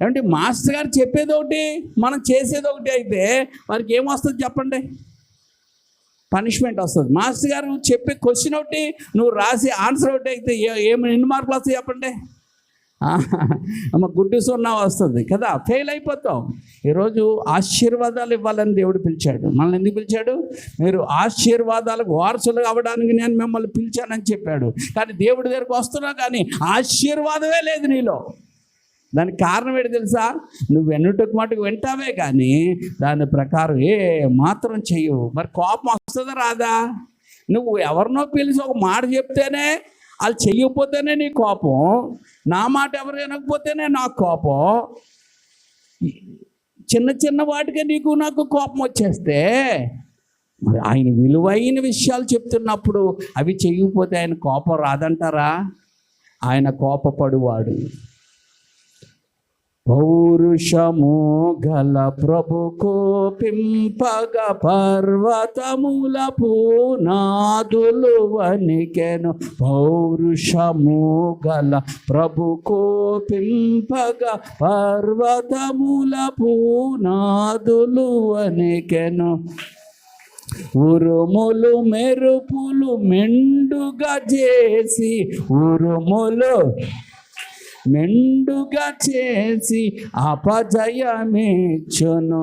ఏమంటే మాస్టర్ గారు చెప్పేది ఒకటి, మనం చేసేది ఒకటి అయితే వారికి ఏమొస్తుంది చెప్పండి? పనిష్మెంట్ వస్తుంది. మాస్టర్ గారు చెప్పే క్వశ్చన్ ఒకటి, నువ్వు రాసి ఆన్సర్ ఒకటి అయితే ఎన్ని మార్కులు వస్తాయి చెప్పండి? గుడ్డు సున్నా వస్తుంది కదా, ఫెయిల్ అయిపోతాం. ఈరోజు ఆశీర్వాదాలు ఇవ్వాలని దేవుడు పిలిచాడు. మనల్ని ఎందుకు పిలిచాడు? మీరు ఆశీర్వాదాలకు వారసులు అవ్వడానికి నేను మిమ్మల్ని పిలిచానని చెప్పాడు. కానీ దేవుడి దగ్గరకు వస్తున్నావు కానీ ఆశీర్వాదమే లేదు నీలో. దానికి కారణం ఏంటి తెలుసా? నువ్వు వెన్నుటకు మటుకు వింటావే కానీ దాని ప్రకారం ఏ మాత్రం చెయ్యవు. మరి కోపం వస్తుందా రాదా? నువ్వు ఎవరినో పిలిచి ఒక మాట చెప్తేనే, వాళ్ళు చెయ్యకపోతేనే నీ కోపం, నా మాట ఎవరు వినకపోతేనే నాకు కోపం. చిన్న వాటికే నాకు కోపం వచ్చేస్తే మరి ఆయన విలువైన విషయాలు చెప్తున్నప్పుడు అవి చెయ్యకపోతే ఆయన కోపం రాదంటారా? ఆయన కోపపడువాడు. పౌరుషము గల ప్రభు కోపింపగ పర్వతముల పునాదులు వణికెను. పౌరుషము గల ప్రభు కోపింపగ పర్వతముల పునాదులు వణికెను. ఉరుములు మెరుపులు మెండుగా చేసి, మెండుగా చేసి అపజయమేచ్చును.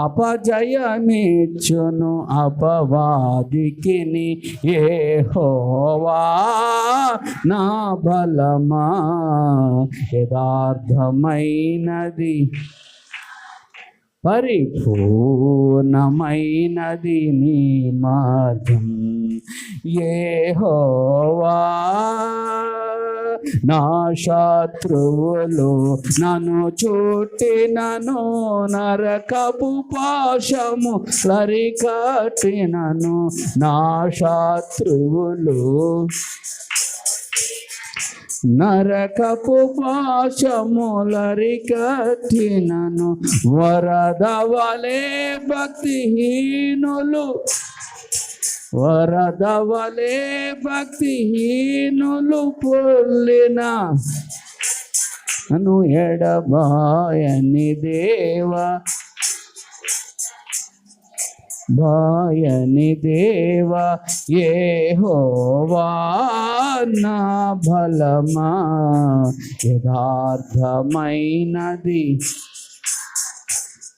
అపజయమిచ్చును అపవాదికిని యెహోవా నా బలమా. యథార్థమైనది పరిపూర్ణమైనది నీ మార్గం యెహోవా. నా శత్రువులు నన్ను చుట్టినను, నరకపు పాశము లరికట్టినను. నా శత్రువులు నరకపు పాశములరికట్టినను. వరదవలే భక్తిహీనులు, వరదవలే భక్తిహీనులు పొల్లిన నన్ను ఎడబాయని దేవా, బాయని దేవా యెహోవా నా బలమా. యథార్థమైనది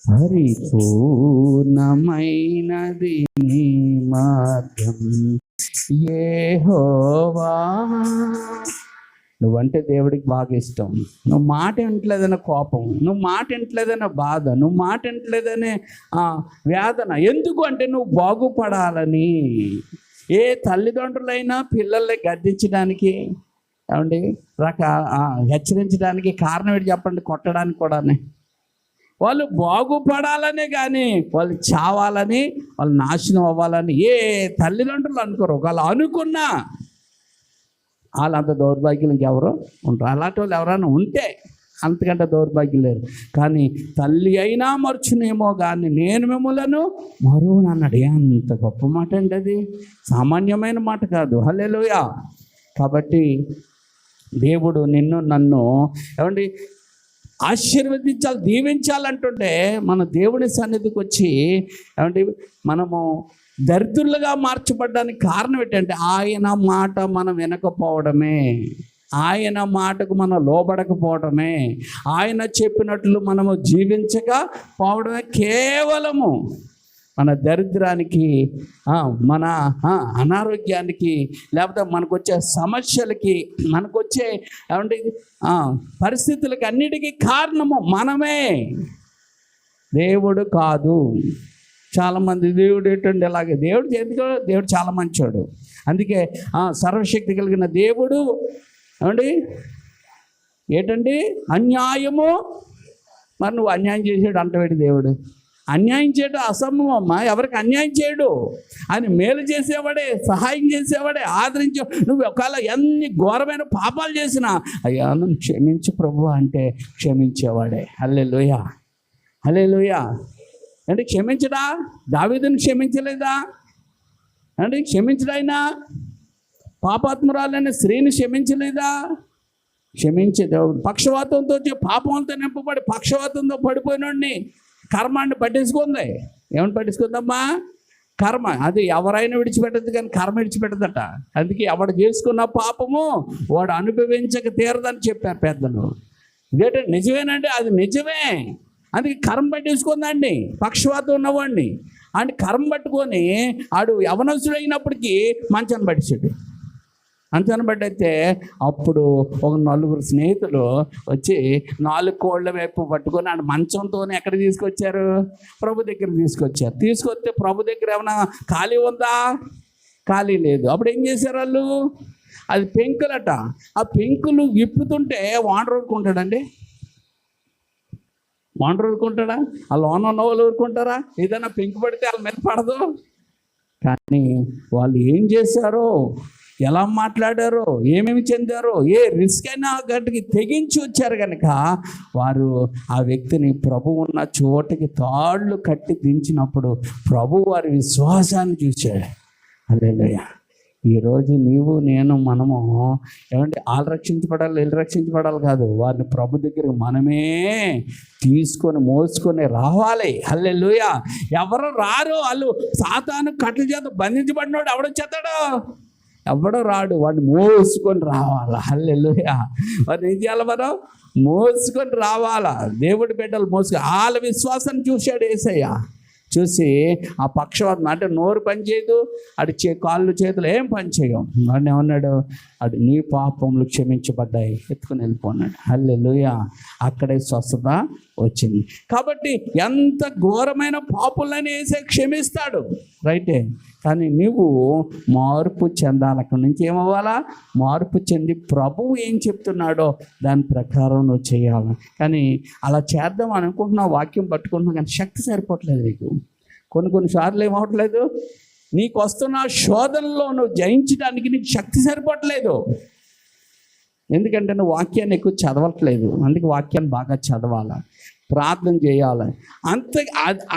పరిపూర్ణమైనది నీ మార్గం యెహోవా. నువ్వంటే దేవుడికి బాగా ఇష్టం. నువ్వు మాట వింటలేదనే కోపం, నువ్వు మాట వింటలేదనే బాధ, నువ్వు మాట వింటలేదనే వేదన. ఎందుకు అంటే నువ్వు బాగుపడాలని. ఏ తల్లిదండ్రులైనా పిల్లల్ని గద్దించడానికి, ఏమండి హెచ్చరించడానికి కారణం ఏంటి చెప్పండి? కొట్టడానికి కూడానే. వాళ్ళు బాగుపడాలనే కానీ వాళ్ళు చావాలని, వాళ్ళు నాశనం అవ్వాలని ఏ తల్లిదండ్రులు అనుకోరు. ఒకవేళ అనుకున్నా వాళ్ళంత దౌర్భాగ్యం ఇంకెవరు ఉంటారు? అలాంటి వాళ్ళు ఎవరైనా ఉంటే అంతకంటే దౌర్భాగ్యం లేరు. కానీ తల్లి అయినా మర్చునేమో కానీ నేను మిమ్మలను మరువను అన్నాడు. ఎంత గొప్ప మాట అండి అది, సామాన్యమైన మాట కాదు. హల్లెలూయా. కాబట్టి దేవుడు నిన్ను నన్ను ఏమండి ఆశీర్వదించాలి, దీవించాలంటుంటే మన దేవుని సన్నిధికి వచ్చి ఏమంటే మనము దరిద్రులుగా మార్చబడ్డానికి కారణం ఏంటంటే ఆయన మాట మనం వినకపోవడమే, ఆయన మాటకు మనం లోబడకపోవడమే, ఆయన చెప్పినట్లు మనము జీవించకపోవడమే కేవలము మన దరిద్రానికి, మన అనారోగ్యానికి, లేకపోతే మనకు వచ్చే సమస్యలకి, మనకు వచ్చే ఏమంటే పరిస్థితులకి అన్నిటికీ కారణము మనమే, దేవుడు కాదు. చాలామంది దేవుడు ఏంటంటే ఇలాగే దేవుడు చేతికో, దేవుడు చాలా మంచోడు, అందుకే సర్వశక్తి కలిగిన దేవుడు ఏమండి ఏంటండి అన్యాయము. మరి నువ్వు అన్యాయం చేసాడు అంటవేటి? దేవుడు అన్యాయం చేయడం అసంభవం అమ్మా. ఎవరికి అన్యాయం చేయడు, ఆయన మేలు చేసేవాడే, సహాయం చేసేవాడే, ఆదరించే. నువ్వు ఒకవేళ ఎన్ని ఘోరమైన పాపాలు చేసినా అయ్యా నన్ను క్షమించు ప్రభువా అంటే క్షమించేవాడే. హల్లెలూయా, హల్లెలూయా. అంటే క్షమించడా? దావీదుని క్షమించలేదా అంటే? క్షమించడాయినా పాపాత్మురాలైన స్త్రీని క్షమించలేదా? క్షమించే దేవుడు. పక్షవాతంతో పాపంతో నింపబడి పక్షవాతంతో పడిపోయినోడిని కర్మాన్ని పట్టేసుకుంది. ఏమని పట్టేసుకుందమ్మా? కర్మ. అది ఎవరైనా విడిచిపెట్టదు కానీ కర్మ విడిచిపెట్టదట. అందుకే ఎవడు చేసుకున్న పాపము వాడు అనుభవించక తీరదని చెప్పారు పెద్దలు. ఇదేంటే నిజమేనండి, అది నిజమే. అందుకే కర్మ పట్టేసుకుందండి పక్షవాతం ఉన్నవాడిని. అంటే కర్మ పట్టుకొని ఆడు యవనస్తుడు అయినప్పటికీ మంచాన్ని పట్టేసాడు. మంచాన్ని పట్టయితే అప్పుడు ఒక 4 స్నేహితులు వచ్చి 4 కోళ్ళ వైపు పట్టుకొని ఆడు మంచంతోనే ఎక్కడ తీసుకొచ్చారు? ప్రభు దగ్గర తీసుకొచ్చారు. తీసుకొస్తే ప్రభు దగ్గర ఏమైనా ఖాళీ ఉందా? ఖాళీ లేదు. అప్పుడు ఏం చేశారు వాళ్ళు? అది పెంకులట. ఆ పెంకులు విప్పుతుంటే వాండర్ ఊరుకుంటాడండి? వాండర్ ఊరుకుంటాడా? ఆ లోన ఉన్న వాళ్ళు ఊరుకుంటారా? ఏదైనా పెంకు పడితే వాళ్ళ మీద పడదు. కానీ వాళ్ళు ఏం చేశారో, ఎలా మాట్లాడారో, ఏమేమి చెందారో, ఏ రిస్క్ అయినా గట్టికి తెగించి వచ్చారు కనుక వారు ఆ వ్యక్తిని ప్రభు ఉన్న చోటకి తాళ్ళు కట్టి దించినప్పుడు ప్రభు వారి విశ్వాసాన్ని చూశాడు. హల్లెలూయా. ఈరోజు నీవు నేను మనము ఏమంటే వాళ్ళు రక్షించబడాలి, వీళ్ళు రక్షించబడాలి కాదు, వారిని ప్రభు దగ్గరికి మనమే తీసుకొని మోసుకొని రావాలి. హల్లెలూయా. ఎవరు రారు. వాళ్ళు సాతాను కట్ల చేత బంధించబడినోడు ఎవడొచ్చేస్తాడు? ఎవడో రాడు, వాడిని మోసుకొని రావాలా. హల్లెలూయా. వాడిని ఏం చేయాలి? మనం మోసుకొని రావాలా. దేవుడి బిడ్డలు వాళ్ళ విశ్వాసాన్ని చూశాడు యేసయ్య. చూసి ఆ పక్షవాతం అంటే నోరు పనిచేయదు, అటు కాళ్ళు చేతులు ఏం పనిచేయం. వాడిని ఏమన్నాడు? అటు నీ పాపములు క్షమించబడ్డాయి, ఎత్తుకుని వెళ్ళిపోన్నాడు. హల్లెలూయా. అక్కడే స్వస్థత వచ్చింది. కాబట్టి ఎంత ఘోరమైన పాపులని వేసే క్షమిస్తాడు, రైటే. కానీ నువ్వు మార్పు చెందాలి. అక్కడి నుంచి ఏమవ్వాలా? మార్పు చెంది ప్రభువు ఏం చెప్తున్నాడో దాని ప్రకారం నువ్వు చేయాలి. కానీ అలా చేద్దాం అనుకుంటున్నావు, వాక్యం పట్టుకుంటున్నావు, కానీ శక్తి సరిపోవట్లేదు నీకు. కొన్నిసార్లు ఏమవట్లేదు, నీకు వస్తున్న శోధనలో నువ్వు జయించడానికి నీకు శక్తి సరిపోవట్లేదు. ఎందుకంటే నువ్వు వాక్యాన్ని ఎక్కువ చదవట్లేదు. అందుకే వాక్యాన్ని బాగా చదవాలి, ప్రార్థన చేయాలి.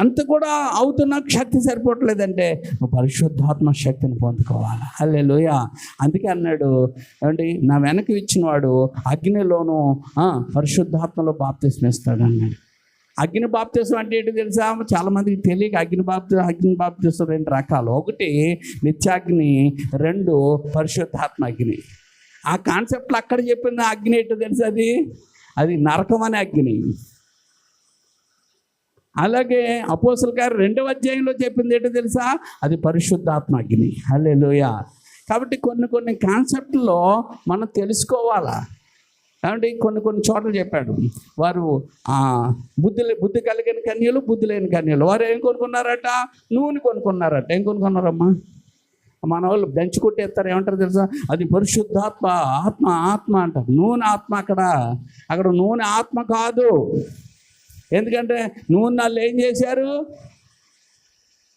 అంత కూడా అవుతున్నా శక్తి సరిపోవట్లేదంటే నువ్వు పరిశుద్ధాత్మ శక్తిని పొందుకోవాలి. హల్లెలూయా. అందుకే అన్నాడు ఏమండి, నా వెనక ఇచ్చినవాడు అగ్నిలోను పరిశుద్ధాత్మలో బాప్తిస్మం ఇస్తాడు అన్నాడు. అగ్ని బాప్తిస్మం అంటే ఏంటి తెలుసా? చాలామందికి తెలియక అగ్ని బాప్తిస్మం 2 రకాలు. ఒకటి నిత్యాగ్ని, 2 పరిశుద్ధాత్మ అగ్ని. ఆ కాన్సెప్ట్లో అక్కడ చెప్పింది అగ్ని ఏంటో తెలుసా? అది నరకం అనే అగ్ని. అలాగే అపోస్తలుల కార్యం 2వ అధ్యాయంలో చెప్పింది ఏంటో తెలుసా? అది పరిశుద్ధాత్మ అగ్ని. హల్లెలూయా. కాబట్టి కొన్ని కాన్సెప్ట్లో మనం తెలుసుకోవాలా. కాబట్టి కొన్ని చోట్ల చెప్పాడు, వారు బుద్ధి కలిగిన కన్యలు, బుద్ధి లేని కన్యలు, వారు ఏం కొనుక్కున్నారట? నూనె కొనుక్కున్నారట. ఏం కొనుక్కున్నారమ్మా? మన వాళ్ళు దంచి కొట్టేస్తారు. ఏమంటారు తెలుసా? అది పరిశుద్ధాత్మ, ఆత్మ అంటారు. నూనె ఆత్మ. అక్కడ నూనె ఆత్మ కాదు. ఎందుకంటే నూనె వాళ్ళు ఏం చేశారు?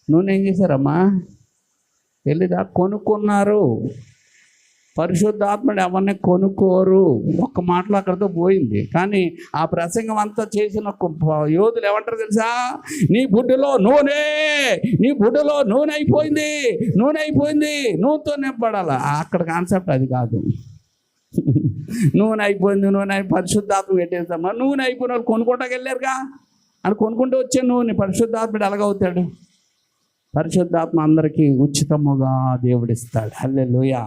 నూనె ఏం చేశారమ్మా? తెలీదా? కొనుక్కున్నారు. పరిశుద్ధాత్మడు ఎవరిని కొనుక్కోరు. ఒక్క మాటలో అక్కడితో పోయింది. కానీ ఆ ప్రసంగం అంతా చేసిన యోధులు ఏమంటారు తెలుసా? నీ బుడ్డులో నూనె అయిపోయింది, నూనెతో నింపడాలా. అక్కడ కాన్సెప్ట్ అది కాదు. నూనె అయిపోయింది, పరిశుద్ధాత్మ పెట్టేస్తామా? నూనె అయిపోయిన వాళ్ళు కొనుక్కోటానికి వెళ్ళారుగా. అని కొనుక్కుంటూ వచ్చే నూనె పరిశుద్ధాత్ముడు ఎలాగవుతాడు? పరిశుద్ధాత్మ అందరికీ ఉచితముగా దేవుడిస్తాడు. హల్లెలూయా.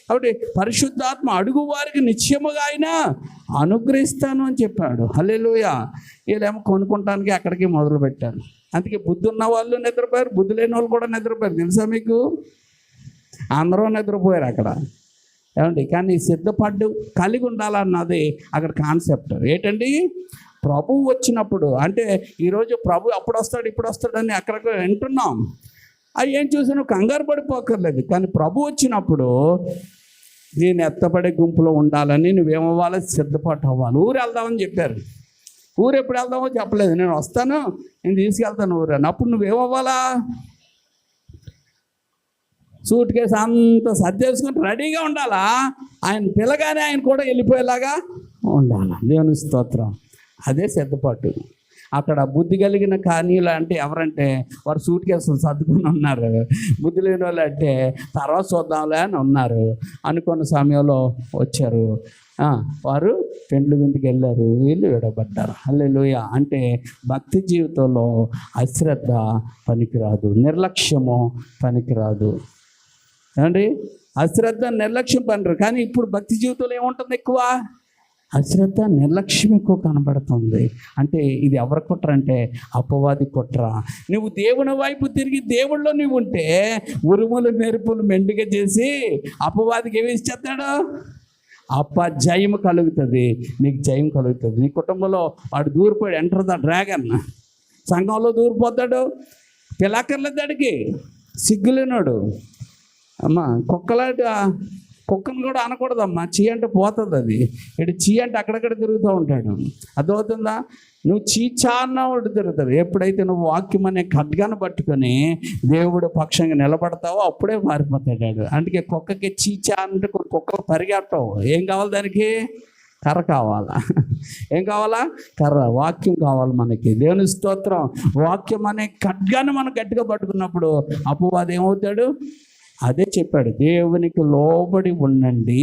కాబట్టి పరిశుద్ధాత్మ అడుగు వారికి నిశ్చయముగా ఆయన అనుగ్రహిస్తాను అని చెప్పాడు. హల్లెలూయా. వీళ్ళేమో కొనుక్కుంటానికి అక్కడికి మొదలు పెట్టారు. అందుకే బుద్ధి ఉన్న వాళ్ళు నిద్రపోయారు, బుద్ధి లేని వాళ్ళు కూడా నిద్రపోయారు. తెలుసా మీకు? అందరూ నిద్రపోయారు అక్కడ. ఏమండి? కానీ సిద్ధపడ్డు కలిగి ఉండాలన్నది అక్కడ కాన్సెప్ట్. ఏంటండి? ప్రభు వచ్చినప్పుడు, అంటే ఈరోజు ప్రభు అప్పుడు వస్తాడు ఇప్పుడు వస్తాడని అక్కడక్కడ వింటున్నాం. అవి ఏం చూసి నువ్వు కంగారు పడిపోకర్లేదు. కానీ ప్రభు వచ్చినప్పుడు నేను ఎత్తపడే గుంపులో ఉండాలని నువ్వేమవ్వాలి? సిద్ధపాటు అవ్వాలి. ఊరు వెళ్దామని చెప్పారు. ఊరు ఎప్పుడు వెళ్దామో చెప్పలేదు. నేను వస్తాను, నేను తీసుకెళ్తాను ఊరు అని. అప్పుడు నువ్వేమవ్వాలా? సూట్ కేసు అంతా సర్దేసుకొని రెడీగా ఉండాలా. ఆయన పిల్లగానే ఆయన కూడా వెళ్ళిపోయేలాగా ఉండాలి. దేవుని స్తోత్రం. అదే సిద్ధపాటు. అక్కడ బుద్ధి కలిగిన కానీలు అంటే ఎవరంటే వారు సూట్ కేసులు సర్దుకుని ఉన్నారు. బుద్ధి లేని వాళ్ళు అంటే తర్వాత చూద్దాంలే అని ఉన్నారు. అనుకున్న సమయంలో వచ్చారు. వారు పెండ్లు విందుకు వెళ్ళారు, వీళ్ళు విడబడ్డారు. హల్లెలూయా. అంటే భక్తి జీవితంలో అశ్రద్ధ పనికిరాదు, నిర్లక్ష్యము పనికిరాదు. ఏమండి? అశ్రద్ధ నిర్లక్ష్యం పనిరాదు. కానీ ఇప్పుడు భక్తి జీవితంలో ఏముంటుంది? ఎక్కువ అశ్రద్ధ నిర్లక్ష్యం ఎక్కువ కనబడుతుంది. అంటే ఇది ఎవరి కుట్ర అంటే అపవాది కుట్ర. నువ్వు దేవుని వైపు తిరిగి దేవుళ్ళలో నువ్వు ఉంటే ఉరుములు మెరుపులు మెండుగా చేసి అపవాదికి ఏమి ఇచ్చేస్తాడు? జయము కలుగుతుంది. నీకు జయం కలుగుతుంది. నీ కుటుంబంలో వాడు దూరిపోయాడు, ఎంటర్ ద డ్రాగన్. సంఘంలో దూరిపోతాడు, పిల్లకర్లేదు దాడికి, సిగ్గులేనాడు. అమ్మ కుక్కను కూడా అనకూడదమ్మా. చీ అంటే పోతుంది అది. ఇటు చీ అంటే అక్కడక్కడ తిరుగుతూ ఉంటాడు. అర్థమవుతుందా? నువ్వు చీచా అన్నవాడు తిరుగుతుంది. ఎప్పుడైతే నువ్వు వాక్యం అనే ఖడ్గాను పట్టుకొని దేవుడు పక్షంగా నిలబడతావో అప్పుడే పారిపోతాడు. అందుకే కుక్కకి చీచా అంటే కుక్కలు పరిగెట్టవు. ఏం కావాలి దానికి? కర్ర కావాలా? ఏం కావాలా? కర్ర. వాక్యం కావాలి మనకి. దేవుని స్తోత్రం. వాక్యం అనే ఖడ్గాను మనం గట్టిగా పట్టుకున్నప్పుడు అపవాది ఏమవుతాడు? అదే చెప్పాడు, దేవునికి లోబడి ఉండండి,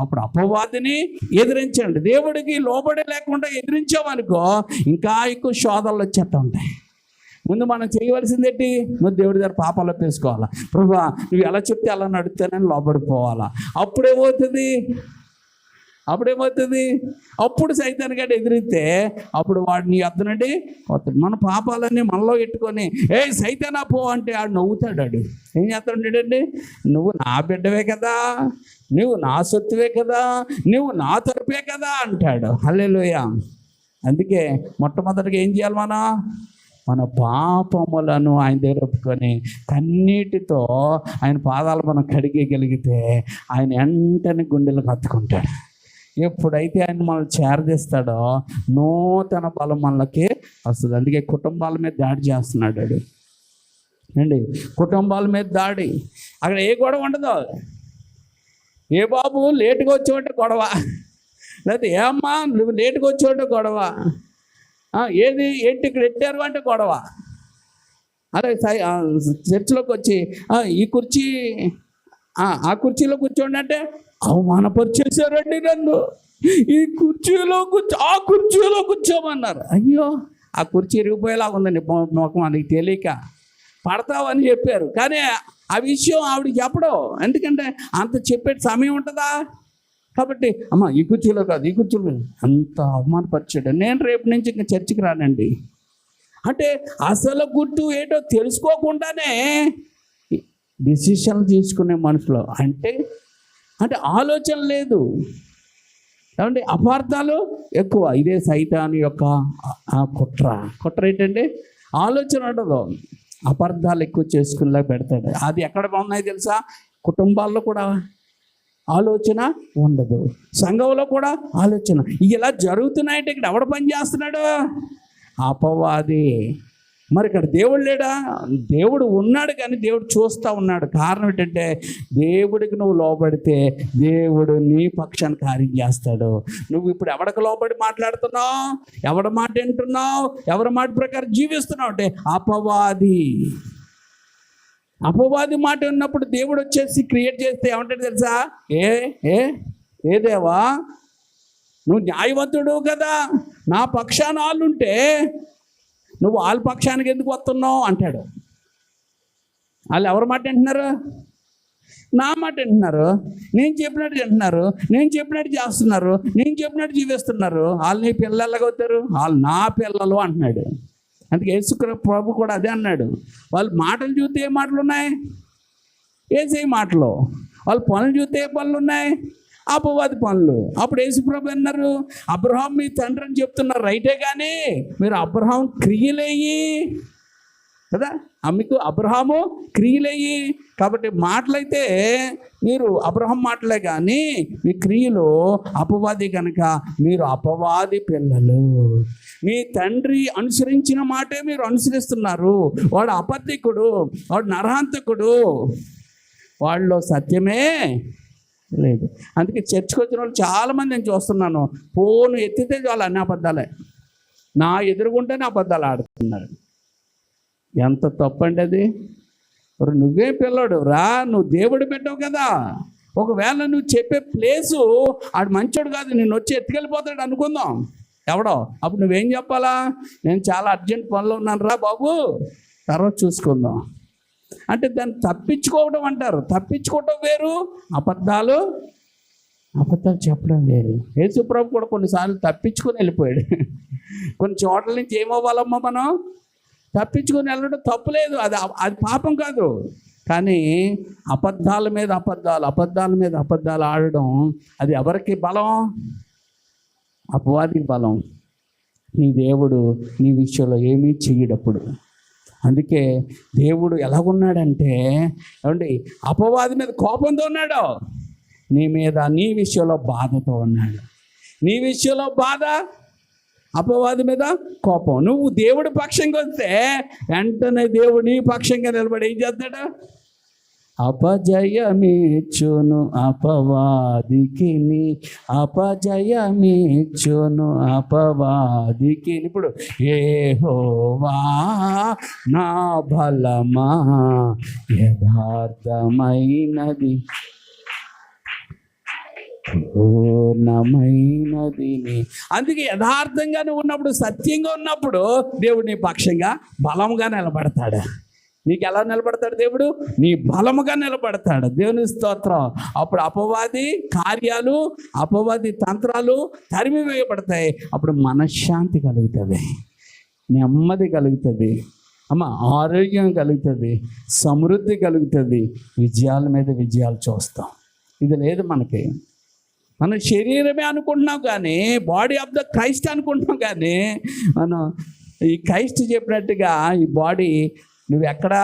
అప్పుడు అపవాదిని ఎదిరించండి. దేవుడికి లోబడి లేకుండా ఎదిరించామనుకో ఇంకా ఎక్కువ శోధనలు వచ్చేస్తూ ఉంటాయి. ముందు మనం చేయవలసింది ఏంటి? ముందు దేవుడి దగ్గర పాపాలు ఒప్పేసుకోవాలా. ప్రభువా నువ్వు ఎలా చెప్తే అలా నడుస్తానని లోపడిపోవాలా. అప్పుడేమవుతుంది? అప్పుడు సైతాన్ గడ్డ ఎదిరితే అప్పుడు వాడిని అద్దనండి పోతాడు. మన పాపాలన్నీ మనలో పెట్టుకొని సైతానా పో అంటే ఆడు నవ్వుతాడు. ఆడు ఏం చేస్తాడండి? నువ్వు నా బిడ్డవే కదా, నువ్వు నా సొత్తువే కదా, నువ్వు నా తరపే కదా అంటాడు. హల్లెలూయా. అందుకే మొట్టమొదటిగా ఏం చేయాలి? మన పాపములను ఆయన దగ్గర ఒప్పుకొని కన్నీటితో ఆయన పాదాలు మనం కడిగేయగలిగితే ఆయన వెంటనే గుండెలకు హత్తుకుంటాడు. ఎప్పుడైతే ఆయన మనం చేరదీస్తాడో నూతన బలం మనకి వస్తుంది. అందుకే కుటుంబాల మీద దాడి చేస్తున్నాడు అండి. కుటుంబాల మీద దాడి. అక్కడ ఏ గొడవ ఉండదు. ఏ బాబు లేటుగా వచ్చేవాటే గొడవ, లేకపోతే ఏ అమ్మా నువ్వు లేటుగా వచ్చేవాటే గొడవ, ఏంటి ఇక్కడ పెట్టారు అంటే గొడవ. అదే చర్చిలోకి వచ్చి ఈ కుర్చీ ఆ కుర్చీలో కూర్చోండి అంటే అవమానపరిచేశారండి నన్ను, ఈ కుర్చీలో ఆ కుర్చీలో కూర్చోమన్నారు. అయ్యో ఆ కుర్చీ ఇరిగిపోయేలా ఉందండి మొఖం, మనకి తెలియక పడతావని చెప్పారు. కానీ ఆ విషయం ఆవిడ చెప్పడం, ఎందుకంటే అంత చెప్పే సమయం ఉంటుందా? కాబట్టి అమ్మ ఈ కుర్చీలో కాదు, ఈ కుర్చీలో అంత అవమానపరిచాడు. నేను రేపు నుంచి ఇంకా చర్చికి రానండి అంటే అసలు గుర్తు ఏంటో తెలుసుకోకుండానే డిసిషన్లు తీసుకునే మనుషులు అంటే ఆలోచన లేదు ఏమంటే అపార్థాలు ఎక్కువ. ఇదే సైతాను యొక్క కుట్ర ఏంటంటే ఆలోచన ఉండదు, అపార్థాలు ఎక్కువ చేసుకునేలా పెడతాడు. అది ఎక్కడ బాగున్నాయి తెలుసా? కుటుంబాల్లో కూడా ఆలోచన ఉండదు, సంఘంలో కూడా ఆలోచన. ఇలా జరుగుతున్నాయంటే ఇక్కడ ఎవడ పని చేస్తున్నాడు? అపవాది. మరి ఇక్కడ దేవుడు లేడా? దేవుడు ఉన్నాడు, కానీ దేవుడు చూస్తూ ఉన్నాడు. కారణం ఏంటంటే దేవుడికి నువ్వు లోబడితే దేవుడు నీ పక్షాన్ని కార్యం చేస్తాడు. నువ్వు ఇప్పుడు ఎవడికి లోబడి మాట్లాడుతున్నావు, ఎవడి మాట వింటున్నావు, ఎవరి మాట ప్రకారం జీవిస్తున్నావు అంటే అపవాది మాట ఉన్నప్పుడు దేవుడు వచ్చేసి క్రియేట్ చేస్తే ఏమంటాడు తెలుసా? ఏ దేవా నువ్వు న్యాయవంతుడు కదా, నా పక్షాన వాళ్ళుంటే నువ్వు వాళ్ళ పక్షానికి ఎందుకు వస్తున్నావు అంటాడు. వాళ్ళు ఎవరి మాట వింటున్నారు? నా మాట వింటున్నారు, నేను చెప్పినట్టు వింటున్నారు, నేను చెప్పినట్టు చేస్తున్నారు, నేను చెప్పినట్టు జీవిస్తున్నారు. వాళ్ళు నీ పిల్లలుగా అవుతారు, వాళ్ళు నా పిల్లలు అంటున్నాడు. అందుకే యేసు ప్రభు కూడా అదే అన్నాడు. వాళ్ళు మాటలు చూస్తే ఏ మాటలు ఉన్నాయి? ఏసే మాటలు. వాళ్ళ పనులు చూస్తే ఏ పనులు ఉన్నాయి? అపవాది పనులు. అప్పుడు యేసు ప్రభు అన్నారు, అబ్రహాం మీ తండ్రి అని చెప్తున్నారు రైటే, కానీ మీరు అబ్రహాం క్రియలేయి కదా, మీకు అబ్రహాము క్రియలేయి. కాబట్టి మాటలైతే మీరు అబ్రహాం మాటలే, కానీ మీ క్రియలు అపవాది కనుక మీరు అపవాది పిల్లలు. మీ తండ్రి అనుసరించిన మాటే మీరు అనుసరిస్తున్నారు. వాడు అబద్ధికుడు, వాడు నరహంతకుడు, వాళ్ళలో సత్యమే లేదు. అందుకే చర్చకు వచ్చిన వాళ్ళు చాలామంది నేను చూస్తున్నాను, ఫోన్ ఎత్తితే వాళ్ళు అన్ని అబద్ధాలే, నా ఎదురుగుంటేనే అబద్ధాలు ఆడుతున్నారు. ఎంత తప్పండి అది. నువ్వే పిల్లడు రా, నువ్వు దేవుడు పెట్టావు కదా. ఒకవేళ నువ్వు చెప్పే ప్లేసు ఆడు మంచోడు కాదు, నేను వచ్చి ఎత్తుకెళ్ళిపోతాడు అనుకుందాం ఎవడో, అప్పుడు నువ్వేం చెప్పాలా? నేను చాలా అర్జెంట్ పనిలో ఉన్నాను రా బాబు, తర్వాత చూసుకుందాం అంటే దాన్ని తప్పించుకోవడం అంటారు. తప్పించుకోవడం వేరు, అబద్ధాలు చెప్పడం వేరు. యేసు ప్రభు కూడా కొన్నిసార్లు తప్పించుకొని వెళ్ళిపోయాడు. కొన్ని చోట్ల నుంచి ఏమవ్వాలమ్మా మనం? తప్పించుకొని వెళ్ళడం తప్పులేదు, అది పాపం కాదు. కానీ అబద్ధాల మీద అబద్ధాలు ఆడడం అది ఎవరికి బలం? అపవాదికి బలం. నీ దేవుడు నీ విషయంలో ఏమీ చెయ్యడప్పుడు. అందుకే దేవుడు ఎలాగున్నాడంటే ఏమండి, అపవాది మీద కోపంతో ఉన్నాడు, నీ మీద నీ విషయంలో బాధతో ఉన్నాడు. నీ విషయంలో బాధ, అపవాది మీద కోపం. నువ్వు దేవుడి పక్షంగా వస్తే వెంటనే దేవుడు నీ పక్షంగా నిలబడి ఏం చేస్తాడు? అపజయమిచ్చును అపవాదికి, అపజయమిచ్చును అపవాదికి. ఇప్పుడు యెహోవా నా బలమా యథార్థమైనది. పూర్ణమైనది అందుకే యథార్థంగా నువ్వు ఉన్నప్పుడు, సత్యంగా ఉన్నప్పుడు దేవుడు నీ పక్షంగా బలంగా నిలబడతాడు. నీకు ఎలా నిలబడతాడు దేవుడు? నీ బలముగా నిలబడతాడు. దేవుని స్తోత్రం. అప్పుడు అపవాది కార్యాలు, అపవాది తంత్రాలు తరిమి వేయబడతాయి. అప్పుడు మనశ్శాంతి కలుగుతుంది, నెమ్మది కలుగుతుంది, ఆరోగ్యం కలుగుతుంది, సమృద్ధి కలుగుతుంది, విజయాల మీద విజయాలు చూస్తాం. ఇది లేదు మనకి. మనం శరీరమే అనుకుంటున్నాం కానీ, బాడీ ఆఫ్ ద క్రైస్ట్ అనుకుంటున్నాం కానీ, మనం ఈ క్రైస్ట్ చెప్పినట్టుగా ఈ బాడీ నువ్వు ఎక్కడ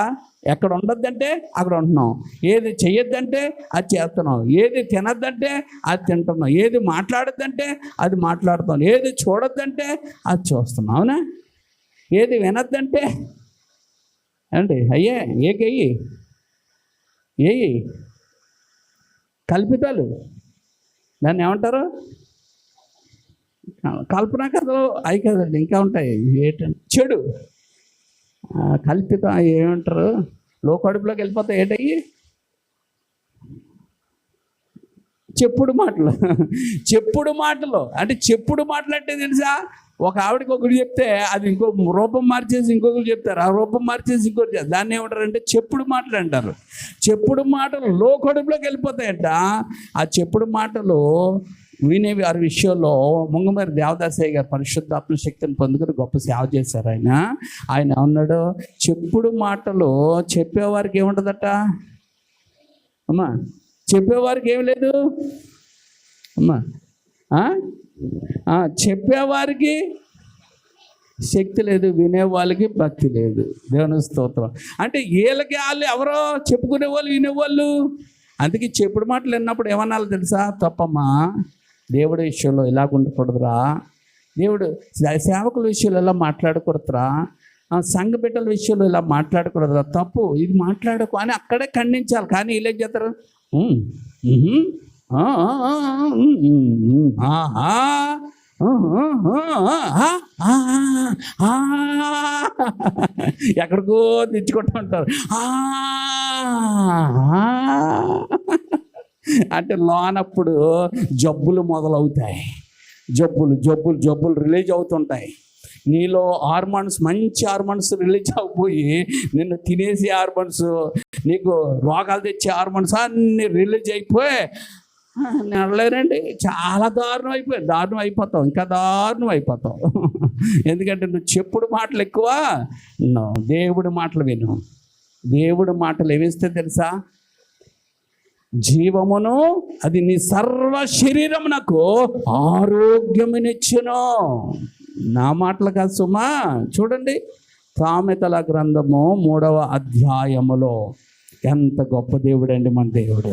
ఉండొద్దంటే అక్కడ ఉంటున్నావు, ఏది చెయ్యొద్దంటే అది చేస్తున్నావు, ఏది తినొద్దంటే అది తింటున్నావు, ఏది మాట్లాడొద్దంటే అది మాట్లాడుతున్నావు, ఏది చూడొద్దంటే అది చూస్తున్నావు. అవునా? ఏది వినొద్దంటే అండి అయ్యే ఏయి కల్పితాలు, దాన్ని ఏమంటారు? కల్పనా కథలు అవి కదండి, ఇంకా ఉంటాయి. ఏంటంటే చెడు కల్పితం ఏమంటారు? లోకడుపులోకి వెళ్ళిపోతాయి. ఏంటయ్యి? చెప్పుడు మాటలు. చెప్పుడు మాటలు అంటే తెలుసా, ఒక ఆవిడకి ఒకటి చెప్తే అది ఇంకో రూపం మార్చేసి ఇంకొకరు చెప్తారు, ఆ రూపం మార్చేసి ఇంకొకరు చెప్తారు. దాన్ని ఏమంటారంటే చెప్పుడు మాటలు అంటారు. చెప్పుడు మాటలు లోకడుపులోకి వెళ్ళిపోతాయంట. ఆ చెప్పుడు మాటలు వినే వారి విషయంలో ముంగమరి దేవదాసయ్య గారు పరిశుద్ధాత్మ శక్తిని పొందుకుని గొప్ప సేవ చేశారు. ఆయన అన్నాడు, చెప్పుడు మాటలు చెప్పేవారికి ఏముంటుందట అమ్మా? చెప్పేవారికి ఏం లేదు అమ్మా, చెప్పేవారికి శక్తి లేదు, వినేవాళ్ళకి భక్తి లేదు. దేవుని స్తోత్రం. అంటే వీళ్ళకి వాళ్ళు ఎవరో చెప్పుకునే వాళ్ళు, వినేవాళ్ళు. అందుకే చెప్పుడు మాటలు విన్నప్పుడు ఏమన్నాలో తెలుసా? తప్పమ్మా, దేవుడి విషయంలో ఇలాగ ఉండకూడదురా, దేవుడు సేవకుల విషయంలో ఇలా మాట్లాడకూడదురా, సంఘ బిడ్డల విషయంలో ఇలా మాట్లాడకూడదురా, తప్పు, ఇది మాట్లాడకు అని అక్కడే ఖండించాలి. కానీ వీళ్ళు ఏం చేస్తారు? ఎక్కడికో తెచ్చుకుంటూ ఉంటారు. అంటే లోనప్పుడు జబ్బులు మొదలవుతాయి. జబ్బులు రిలీజ్ అవుతుంటాయి. నీలో హార్మోన్స్, మంచి హార్మోన్స్ రిలీజ్ అయిపోయి నిన్ను తినేసే హార్మోన్స్, నీకు రోగాలు తెచ్చే హార్మోన్స్ అన్నీ రిలీజ్ అయిపోయి నడలేనండి చాలా దారుణం అయిపోతావు, ఇంకా దారుణం అయిపోతావు. ఎందుకంటే నువ్వు చెప్పుడు మాటలు ఎక్కువ, దేవుడి మాటలు విను. దేవుడి మాటలు ఏమిస్తే తెలుసా? జీవమును, అది నీ సర్వ శరీరమునకు ఆరోగ్యమునిచ్చును. నా మాటలు కాదు సుమా. చూడండి సామెతల గ్రంథము 3వ అధ్యాయములో ఎంత గొప్ప దేవుడండి మన దేవుడు.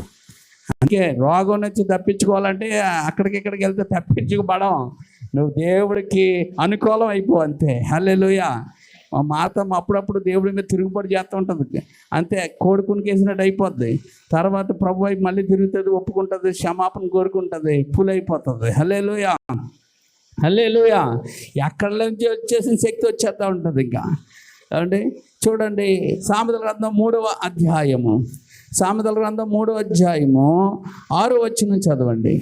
అందుకే రోగం నుంచి తప్పించుకోవాలంటే అక్కడికి వెళ్తే తప్పించుకోబడం, నువ్వు దేవుడికి అనుకూలం అయిపో అంతే. హల్లెలూయా. మా మాత అప్పుడప్పుడు దేవుడి మీద తిరుగుబాటు చేస్తూ ఉంటుంది, అంతే కోడుకునికేసినట్టు అయిపోద్ది. తర్వాత ప్రభు వైపు మళ్ళీ తిరుగుతుంది, ఒప్పుకుంటుంది, క్షమాపణ కోరుకుంటుంది, అయిపోతుంది. హల్లెలూయా, హల్లెలూయా. ఎక్కడి నుంచి వచ్చేసిన శక్తి వచ్చేస్తూ ఉంటుంది ఇంకా. ఏమండి చూడండి సామెతల గ్రంథం 3వ అధ్యాయము, సామెతల గ్రంథం 3వ అధ్యాయము 6వ వచనం చదవండి.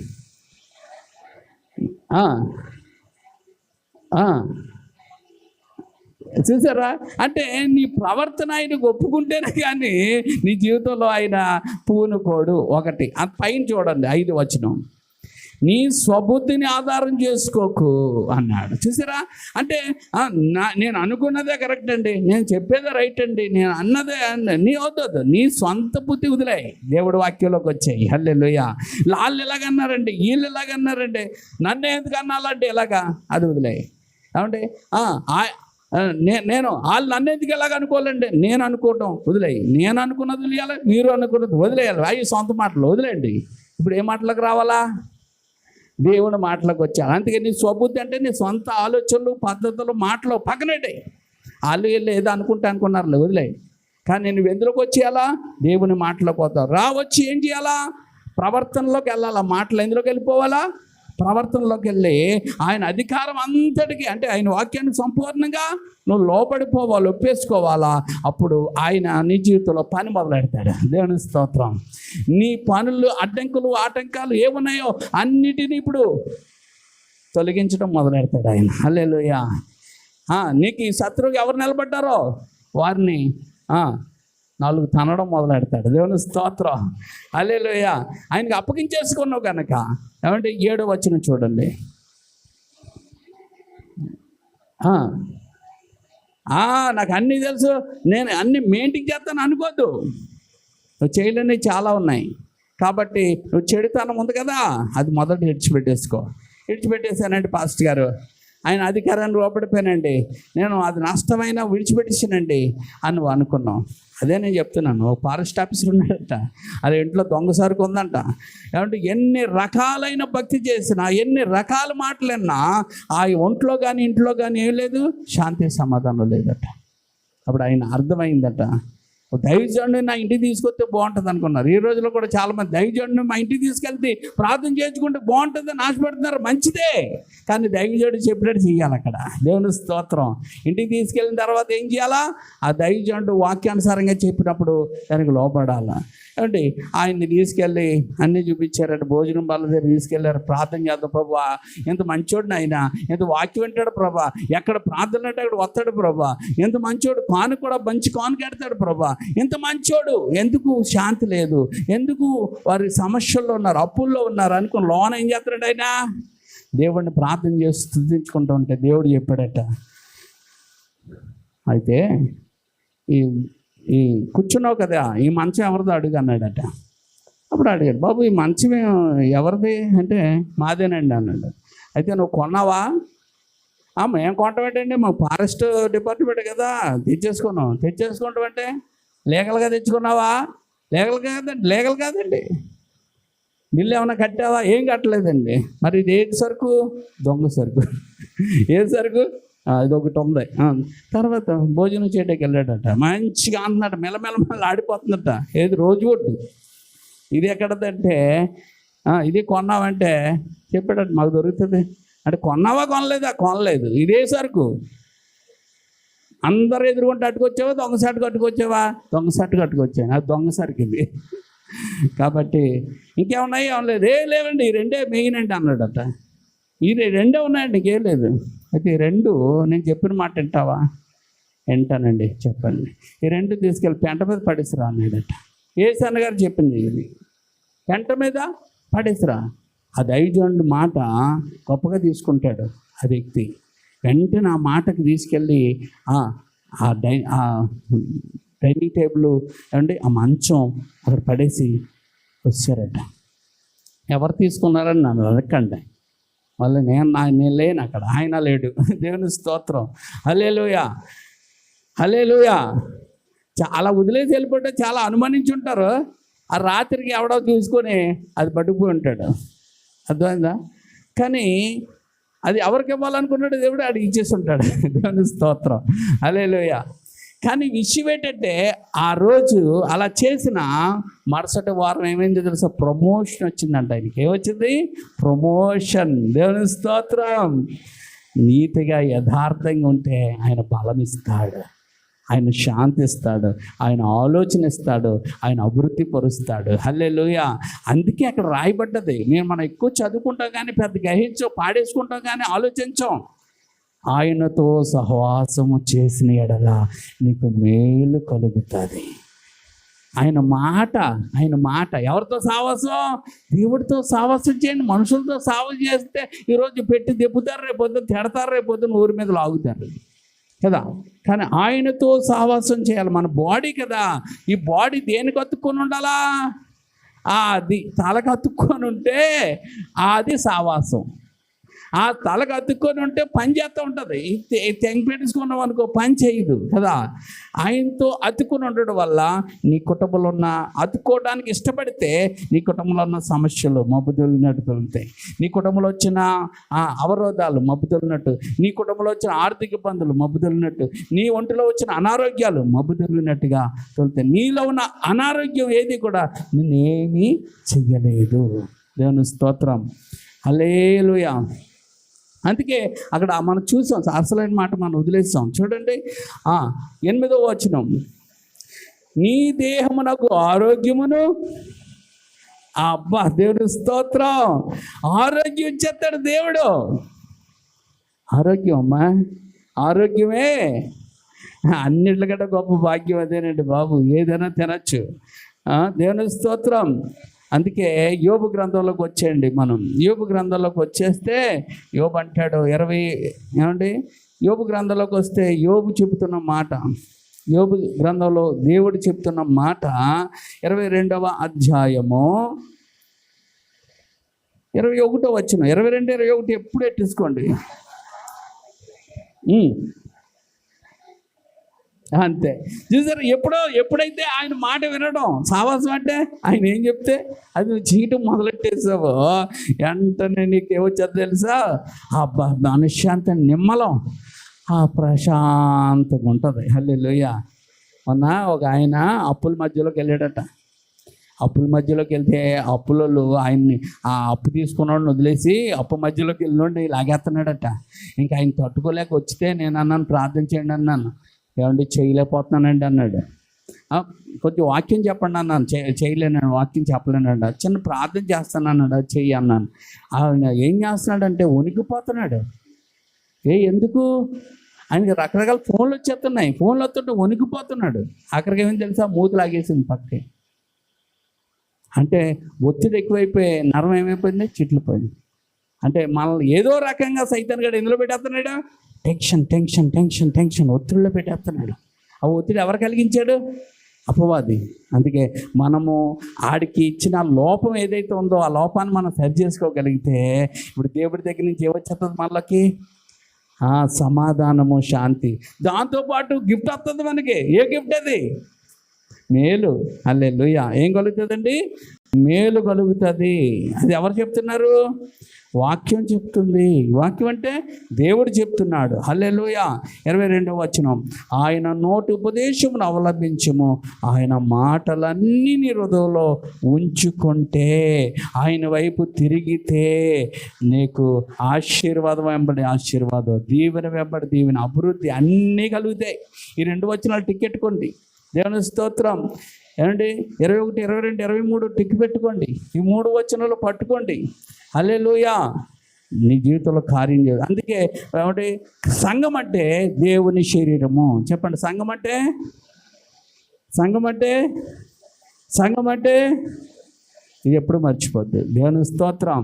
చూసారా? అంటే నీ ప్రవర్తన ఆయనకు ఒప్పుకుంటేనే కానీ నీ జీవితంలో ఆయన పూనుకోడు. ఒకటి పైన చూడండి 5వ వచనం, నీ స్వబుద్ధిని ఆధారం చేసుకోకు అన్నాడు. చూసారా? అంటే నేను అనుకున్నదే కరెక్ట్ అండి, నేను చెప్పేదే రైట్ అండి, నేను అన్నదే నీ వద్దు, నీ సొంత బుద్ధి వదిలేయి, దేవుడి వాక్యంలోకి వచ్చాయి. హల్లెలూయా. వాళ్ళు ఇలాగన్నారండి, వీళ్ళు ఇలాగన్నారండి, నన్ను ఎందుకు అన్నాలంటే ఇలాగా, అది వదిలేయి. ఏమంటే నేను వాళ్ళు నన్ను ఎందుకు ఎలాగ అనుకోవాలండి, నేను అనుకోవటం వదిలేయి. నేను అనుకున్నది వదిలేయాలి, మీరు అనుకున్నది వదిలేయాలి. అవి సొంత మాటలు వదిలేయండి. ఇప్పుడు ఏ మాటలకు రావాలా? దేవుని మాటలకు వచ్చాను. అందుకే నీ స్వబుద్ధి అంటే నీ సొంత ఆలోచనలు, పద్ధతులు, మాటలు పక్కనట్టే. వాళ్ళు వీళ్ళు ఏదో అనుకున్నారు, వదిలే. కానీ నువ్వు ఎందులోకి వచ్చేయాలా? దేవుని మాటలోకి పోతావు. వచ్చి ఏం చేయాలా? ప్రవర్తనలోకి వెళ్ళాలా. మాటలు ఎందులోకి వెళ్ళిపోవాలా? ప్రవర్తనలోకి వెళ్ళి ఆయన అధికారం అంతటికి, అంటే ఆయన వాక్యానికి సంపూర్ణంగా నువ్వు లోపడిపోవాలి, ఒప్పేసుకోవాలా. అప్పుడు ఆయన నీ జీవితంలో పని మొదలెడతాడు. దేవుని స్తోత్రం. నీ పనులు, అడ్డంకులు, ఆటంకాలు ఏమున్నాయో అన్నిటినీ ఇప్పుడు తొలగించడం మొదలెడతాడు ఆయన. హల్లెలూయా. నీకు ఈ శత్రువుకి ఎవరు నిలబడ్డారో వారిని 4 తనడం మొదలెడతాడు. దేవుని స్తోత్రం. హల్లెలూయా. ఆయనకి అప్పగించేసుకున్నావు కనుక. ఏమంటే 7వ వచనం చూడండి. నాకు అన్నీ తెలుసు, నేను అన్నీ మెయింటైన్ చేస్తాను అనుకోద్దు. నువ్వు చేయలేని చాలా ఉన్నాయి కాబట్టి నువ్వు చెడుతనం ఉంది కదా, అది మొదట విడిచిపెట్టేశానండి పాస్టర్ గారు, ఆయన అధికారాన్ని లోపడిపోయానండి, నేను అది నష్టమైనా విడిచిపెట్టేసానండి అని నువ్వు అనుకున్నావు. అదే నేను చెప్తున్నాను. ఒక ఫారెస్ట్ ఆఫీసర్ ఉన్నాడట, అది ఇంట్లో దొంగ సరుకు ఉందంట. ఏమంటే ఎన్ని రకాలైన భక్తి చేసినా, ఎన్ని రకాల మాటలన్నా ఆ ఒంట్లో కానీ ఇంట్లో కానీ ఏం లేదు, శాంతి సమాధానం లేదట. అప్పుడు ఆయన అర్థమైందట, దైవజనుడిని నా ఇంటికి తీసుకొస్తే బాగుంటుంది అనుకున్నారు. ఈ రోజులో కూడా చాలామంది దైవజనుడిని మా ఇంటికి తీసుకెళ్తే ప్రార్థన చేసుకుంటే బాగుంటుందని ఆశపడుతున్నారు. మంచిదే, కానీ దైవజనుడు చెప్పినట్టు చేయాలి అక్కడ. దేవుని స్తోత్రం. ఇంటికి తీసుకెళ్ళిన తర్వాత ఏం చేయాలా? ఆ దైవజనుడు వాక్యానుసారంగా చెప్పినప్పుడు దానికి లోపడాలా. అంటే ఆయన్ని తీసుకెళ్ళి అన్నీ చూపించారట. భోజనం వాళ్ళ దగ్గర తీసుకెళ్ళారు. ప్రార్థన చేద్దాం ప్రభా, ఎంత మంచోడు ఆయన, ఎంత వాక్యం వింటాడు ప్రభా, ఎక్కడ ప్రార్థన అంటే అక్కడ వస్తాడు ప్రభా, ఎంత మంచోడు, కాను కూడా మంచి కాను కడతాడు ప్రభా, ఎంత మంచోడు, ఎందుకు శాంతి లేదు, ఎందుకు వారి సమస్యల్లో ఉన్నారు, అప్పుల్లో ఉన్నారు అనుకుని లోన ఏం చేస్తాడు ఆయన? దేవుడిని ప్రార్థన చేసి స్తుతించుకుంటూ ఉంటే దేవుడు చెప్పాడట, అయితే ఈ కూర్చున్నావు కదా, ఈ మంచం ఎవరిదో అడుగు అన్నాడట. అప్పుడు అడిగాడు, బాబు ఈ మంచం ఎవరిది అంటే మాదేనండి అన్నాడు. అయితే నువ్వు కొన్నావా? మేము కొంటామేంటండి, మాకు ఫారెస్ట్ డిపార్ట్మెంట్ కదా, తెచ్చేసుకుంటాం అంటే లీగల్గా తెచ్చుకున్నావా? లీగల్ కాదండి. బిల్లు ఏమైనా కట్టావా? ఏం కట్టలేదండి. మరి ఇది ఏది సరుకు? దొంగ సరుకు. ఏది సరుకు? ఇది ఒకటి ఉంది. తర్వాత భోజనం చేయడానికి వెళ్ళాడట, మంచిగా అంటున్నాడు, మెల్లమెల్ల ఆడిపోతుందట. ఏది? రోజు కొట్టు. ఇది ఎక్కడదంటే ఇది కొన్నావంటే చెప్పాడట, మాకు దొరుకుతుంది అంటే. కొన్నావా? కొనలేదు. ఇదే సరుకు. అందరు ఎదురుకుంటే అట్టుకొచ్చావా? దొంగ సరుకు కట్టుకొచ్చావా? దొంగ సరుకు కట్టుకొచ్చాను. అది దొంగ సరుకు ఇది. కాబట్టి ఇంకేమున్నాయి? ఏం లేదు. లేవండి, ఈ 2 మెయిన్ అండి అన్నాడట. ఈ 2 ఉన్నాయండి, ఇంకేం లేదు. అయితే ఈ 2 నేను చెప్పిన మాట వింటావా? వింటానండి, చెప్పండి. ఈ 2 తీసుకెళ్ళి పెంట మీద పడేసిరా అన్నాడట. యేసు అన్నగారు చెప్పింది ఇది, పెంట మీద పడేసిరా. ఆ దైవజనుడి మాట గొప్పగా తీసుకుంటాడు ఆ వ్యక్తి. వెంటనే ఆ మాటకు తీసుకెళ్ళి డైనింగ్ టేబుల్ అంటే ఆ మంచం అక్కడ పడేసి వచ్చారట. ఎవరు తీసుకున్నారని నన్ను అడగండి. మళ్ళీ నేను లేను అక్కడ, ఆయన లేడు. దేవుని స్తోత్రం. హల్లెలూయా. చాలా వదిలేసి వెళ్ళిపోతే చాలా అనుమానించి ఉంటారు. ఆ రాత్రికి ఎవడో చూసుకొని అది పట్టుకుపోయి ఉంటాడు. అర్థమైందా? కానీ అది ఎవరికి ఇవ్వాలనుకున్నాడు దేవుడు, ఆడికి ఇచ్చేసి ఉంటాడు. దేవుని స్తోత్రం. హల్లెలూయా. కానీ విషయం ఏంటంటే ఆ రోజు అలా చేసిన మరుసటి వారం ఏమైంది తెలుసా? ప్రమోషన్ వచ్చిందంట ఆయనకి. ఏమొచ్చింది? ప్రమోషన్. దేవుని స్తోత్రం. నీతిగా యథార్థంగా ఉంటే ఆయన బలం ఇస్తాడు, ఆయన శాంతి ఇస్తాడు, ఆయన ఆలోచన ఇస్తాడు, ఆయన అభివృద్ధి పరుస్తాడు. హల్లెలూయా. అందుకే అక్కడ రాయబడ్డది. మనం ఎక్కువ చదువుకుంటాం కానీ పెద్ద గ్రహించం, పాడేసుకుంటాం కానీ ఆలోచించాం. ఆయనతో సహవాసము చేసిన ఎడల నీకు మేలు కలుగుతుంది. ఆయన మాట. ఎవరితో సావాసం? దేవుడితో సావాసం చేయండి. మనుషులతో సావాసం చేస్తే ఈరోజు పెట్టి దెప్పుతారు, రేపొద్దున తిడతారు, రేపొద్దున ఊరి మీద లాగుతారు కదా. కానీ ఆయనతో సహవాసం చేయాలి. మన బాడీ కదా, ఈ బాడీ దేనికి అతుక్కొని ఉండాలా? అది తలకు అతుక్కొని ఉంటే అది సావాసం. ఆ తలకు అతుక్కొని ఉంటే పని చేస్తూ ఉంటుంది. తెంగి పెట్టేసుకున్నాం అనుకో, పని చేయదు కదా. ఆయనతో అతుక్కుని ఉండడం వల్ల నీ కుటుంబంలో ఉన్న, అతుక్కోవడానికి ఇష్టపడితే నీ కుటుంబంలో ఉన్న సమస్యలు మబ్బుదొలినట్టు తొలుతాయి. నీ కుటుంబంలో వచ్చిన అవరోధాలు మబ్బుదొలినట్టు, నీ కుటుంబంలో వచ్చిన ఆర్థిక ఇబ్బందులు మబ్బుదొలినట్టు, నీ ఒంటిలో వచ్చిన అనారోగ్యాలు మబ్బుదొలినట్టుగా తొలుతాయి. నీలో ఉన్న అనారోగ్యం ఏది కూడా నిన్నేమీ చెయ్యలేదు. దేవుని స్తోత్రం. హల్లెలూయా. అందుకే అక్కడ మనం చూసాం, అసలైన మాట మనం వదిలేస్తాం. చూడండి 8వ వచనం, నీ దేహమునకు ఆరోగ్యమును. అబ్బా, దేవుడు స్తోత్రం. ఆరోగ్యం ఇచ్చేస్తాడు దేవుడు. ఆరోగ్యం అమ్మా, ఆరోగ్యమే అన్నిటికంటే గొప్ప భాగ్యం అదేనండి బాబు. ఏదైనా తినచ్చు. దేవుని స్తోత్రం. అందుకే యోబు గ్రంథంలోకి వచ్చేయండి. మనం యోబు గ్రంథంలోకి వచ్చేస్తే యోబు అంటాడు యోబు గ్రంథంలోకి వస్తే యోబు చెబుతున్న మాట, యోబు గ్రంథంలో దేవుడు చెప్తున్న మాట 22వ అధ్యాయము 21వ వచనం. 22, 21 ఎప్పుడు ఎట్టేసుకోండి. అంతే. చూసారు, ఎప్పుడైతే ఆయన మాట వినడం, సావాసం అంటే ఆయన ఏం చెప్తే అది నువ్వు చేయటం మొదలెట్టేసావు, వెంటనే నీకు ఏమొచ్చేది తెలుసా? అబ్బా, మనశ్శాంతి, నిమ్మలం, ప్రశాంతంగా ఉంటుంది. హల్లెలూయా. మొన్న ఒక ఆయన అప్పుల మధ్యలోకి వెళ్ళాడట. అప్పుల మధ్యలోకి వెళ్తే అప్పులలో ఆయన్ని ఆ అప్పు తీసుకున్నాడు వదిలేసి అప్పు మధ్యలోకి వెళ్ళినోడిని లాగేస్తున్నాడట. ఇంకా ఆయన తట్టుకోలేక వచ్చితే నేను అన్నాను, ప్రార్థన చేయండి అన్నాను. ఏమండి, చేయలేకపోతున్నానండి అన్నాడు. కొంచెం వాక్యం చెప్పండి అన్నాను. చేయలేను, వాక్యం చెప్పలేనండి. చిన్న ప్రార్థన చేస్తాను అన్నాడు. అది చెయ్యి అన్నాను. ఆయన ఏం చేస్తున్నాడంటే వణికిపోతున్నాడు. ఎందుకు? ఆయనకి రకరకాల ఫోన్లు వచ్చేస్తున్నాయి. ఫోన్లు వస్తుంటే వణికిపోతున్నాడు. అక్కడికి ఏమని తెలుసా? మూతి లాగేసింది పక్కకి. అంటే ఒత్తిడి ఎక్కువైపోయి నరం ఏమైపోయింది? చిట్లిపోయింది. అంటే మనల్ని ఏదో రకంగా సైతాన్ గడు ఎందులో పెట్టేస్తున్నాడు? టెన్షన్ టెన్షన్ టెన్షన్ టెన్షన్ ఒత్తిడిలో పెట్టేస్తున్నాడు. ఆ ఒత్తిడి ఎవరు కలిగించాడు? అపవాది. అందుకే మనము ఆడికి ఇచ్చిన లోపం ఏదైతే ఉందో ఆ లోపాన్ని మనం సరి చేసుకోగలిగితే ఇప్పుడు దేవుడి దగ్గర నుంచి ఏమొచ్చేస్తుంది మనకి? సమాధానము, శాంతి. దాంతోపాటు గిఫ్ట్ వస్తుంది మనకి. ఏ గిఫ్ట్ అది? మేలు. హల్లెలూయా. ఏం కలుగుతుందండి? మేలు కలుగుతుంది. అది ఎవరు చెప్తున్నారు? వాక్యం చెప్తుంది. వాక్యం అంటే దేవుడు చెప్తున్నాడు. హల్లెలూయా. 22వ వచనం, ఆయన నోటి ఉపదేశమును అవలంబించుము, ఆయన మాటలన్నీ నీ హృదయంలో ఉంచుకుంటే, ఆయన వైపు తిరిగితే నీకు ఆశీర్వాదం వెంబడి ఆశీర్వాదం, దీవెన వెంబడి దీవెన, అభివృద్ధి అన్నీ కలుగుతాయి. ఈ 2 వచనాలు టిక్కెట్టుకోండి. దేవుని స్తోత్రం. ఏమండి, 21, 22, 23 టిక్ పెట్టుకోండి. ఈ 3 వచనాలు పట్టుకోండి. హల్లెలూయా. నీ జీవితంలో కార్యం చేయదు. అందుకే ఏమంటే సంఘం అంటే దేవుని శరీరము. చెప్పండి, సంఘం అంటే ఇది ఎప్పుడు మర్చిపోద్దు. దేవుని స్తోత్రం.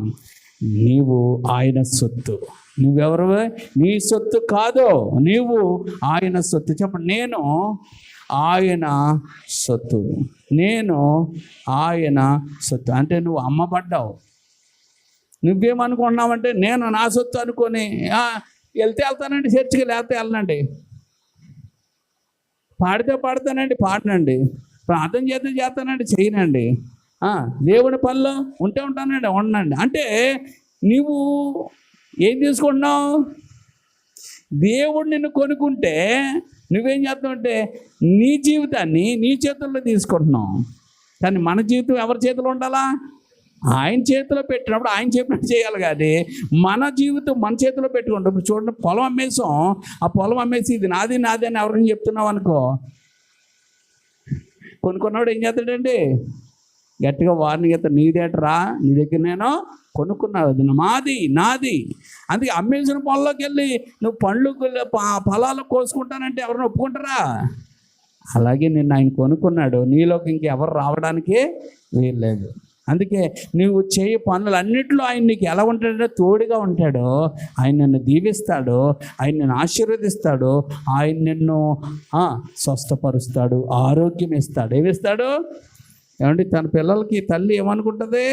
నీవు ఆయన సొత్తు. నువ్వెవరు? నీ సొత్తు కాదు, నీవు ఆయన సొత్తు. చెప్పండి, నేను ఆయన సొత్తు. నేను ఆయన సొత్తు. అంటే నువ్వు అమ్మబడ్డావు. నువ్వేమనుకున్నావంటే నేను నా సొత్తు అనుకొని వెళ్తానండి చర్చికి, లేకపోతే వెళ్ళనండి, పాడితే పాడతానండి, పాడనండి, ప్రార్థన చేస్తానండి, చేయనండి, దేవుని పనిలో ఉంటానండి, ఉండండి. అంటే నువ్వు ఏం తీసుకుంటున్నావు? దేవుడు నిన్ను కొనుక్కుంటే నువ్వేం చేస్తావంటే నీ జీవితాన్ని నీ చేతుల్లో తీసుకుంటున్నావు. కానీ మన జీవితం ఎవరి చేతిలో ఉండాలా? ఆయన చేతిలో పెట్టినప్పుడు ఆయన చెప్పినట్టు చేయాలి. కానీ మన జీవితం మన చేతిలో పెట్టుకుంటాం. ఇప్పుడు చూడండి, పొలం అమ్మేసాం. ఆ పొలం అమ్మేసి ఇది నాది నాది అని ఎవరిని చెప్తున్నావు అనుకో, కొనుక్కున్నాడు ఏం చేస్తాడండి? గట్టిగా వార్నింగ్ ఇస్తాడు, నీదేటరా, నీ దగ్గర నేను కొనుక్కున్నావు, అది మాది, నాది. అందుకే అమ్మేసిన పొలంలోకి వెళ్ళి నువ్వు పండ్లు ఫలాలు కోసుకుంటానంటే ఎవరిని ఒప్పుకుంటారా? అలాగే నిన్ను ఆయన కొనుక్కున్నాడు. నీలోకి ఇంకెవరు రావడానికి వీల్లేదు. అందుకే నువ్వు చేయ పనులన్నింటిలో ఆయన నీకు ఎలా ఉంటాడో తోడుగా ఉంటాడు. ఆయన నిన్ను దీవిస్తాడు, ఆయన నిన్ను ఆశీర్వదిస్తాడు, ఆయన నిన్ను స్వస్థపరుస్తాడు, ఆరోగ్యం ఇస్తాడు. ఏమిస్తాడు? ఏమండి, తన పిల్లలకి తల్లి ఏమనుకుంటుంది?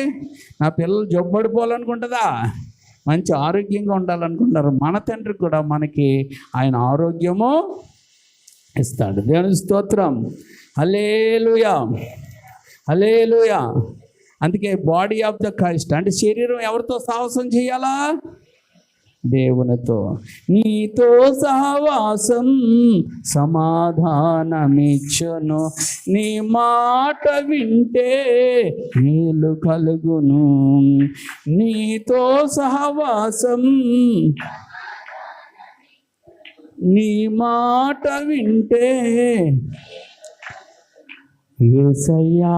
నా పిల్లలు జబ్బడిపోవాలనుకుంటుందా? మంచి ఆరోగ్యంగా ఉండాలనుకుంటారు. మన తండ్రి కూడా మనకి ఆయన ఆరోగ్యము ఇస్తాడు. దేవుని స్తోత్రం. హల్లెలూయా, హల్లెలూయా. అందుకే బాడీ ఆఫ్ ద క్రైస్ట్ అంటే శరీరం ఎవరితో సాహసం చేయాలా? దేవునితో. నీతో సహవాసం సమాధానమిచ్చును, నీ మాట వింటే మేలు కలుగును. నీతో సహవాసం, నీ మాట వింటే యేసయ్యా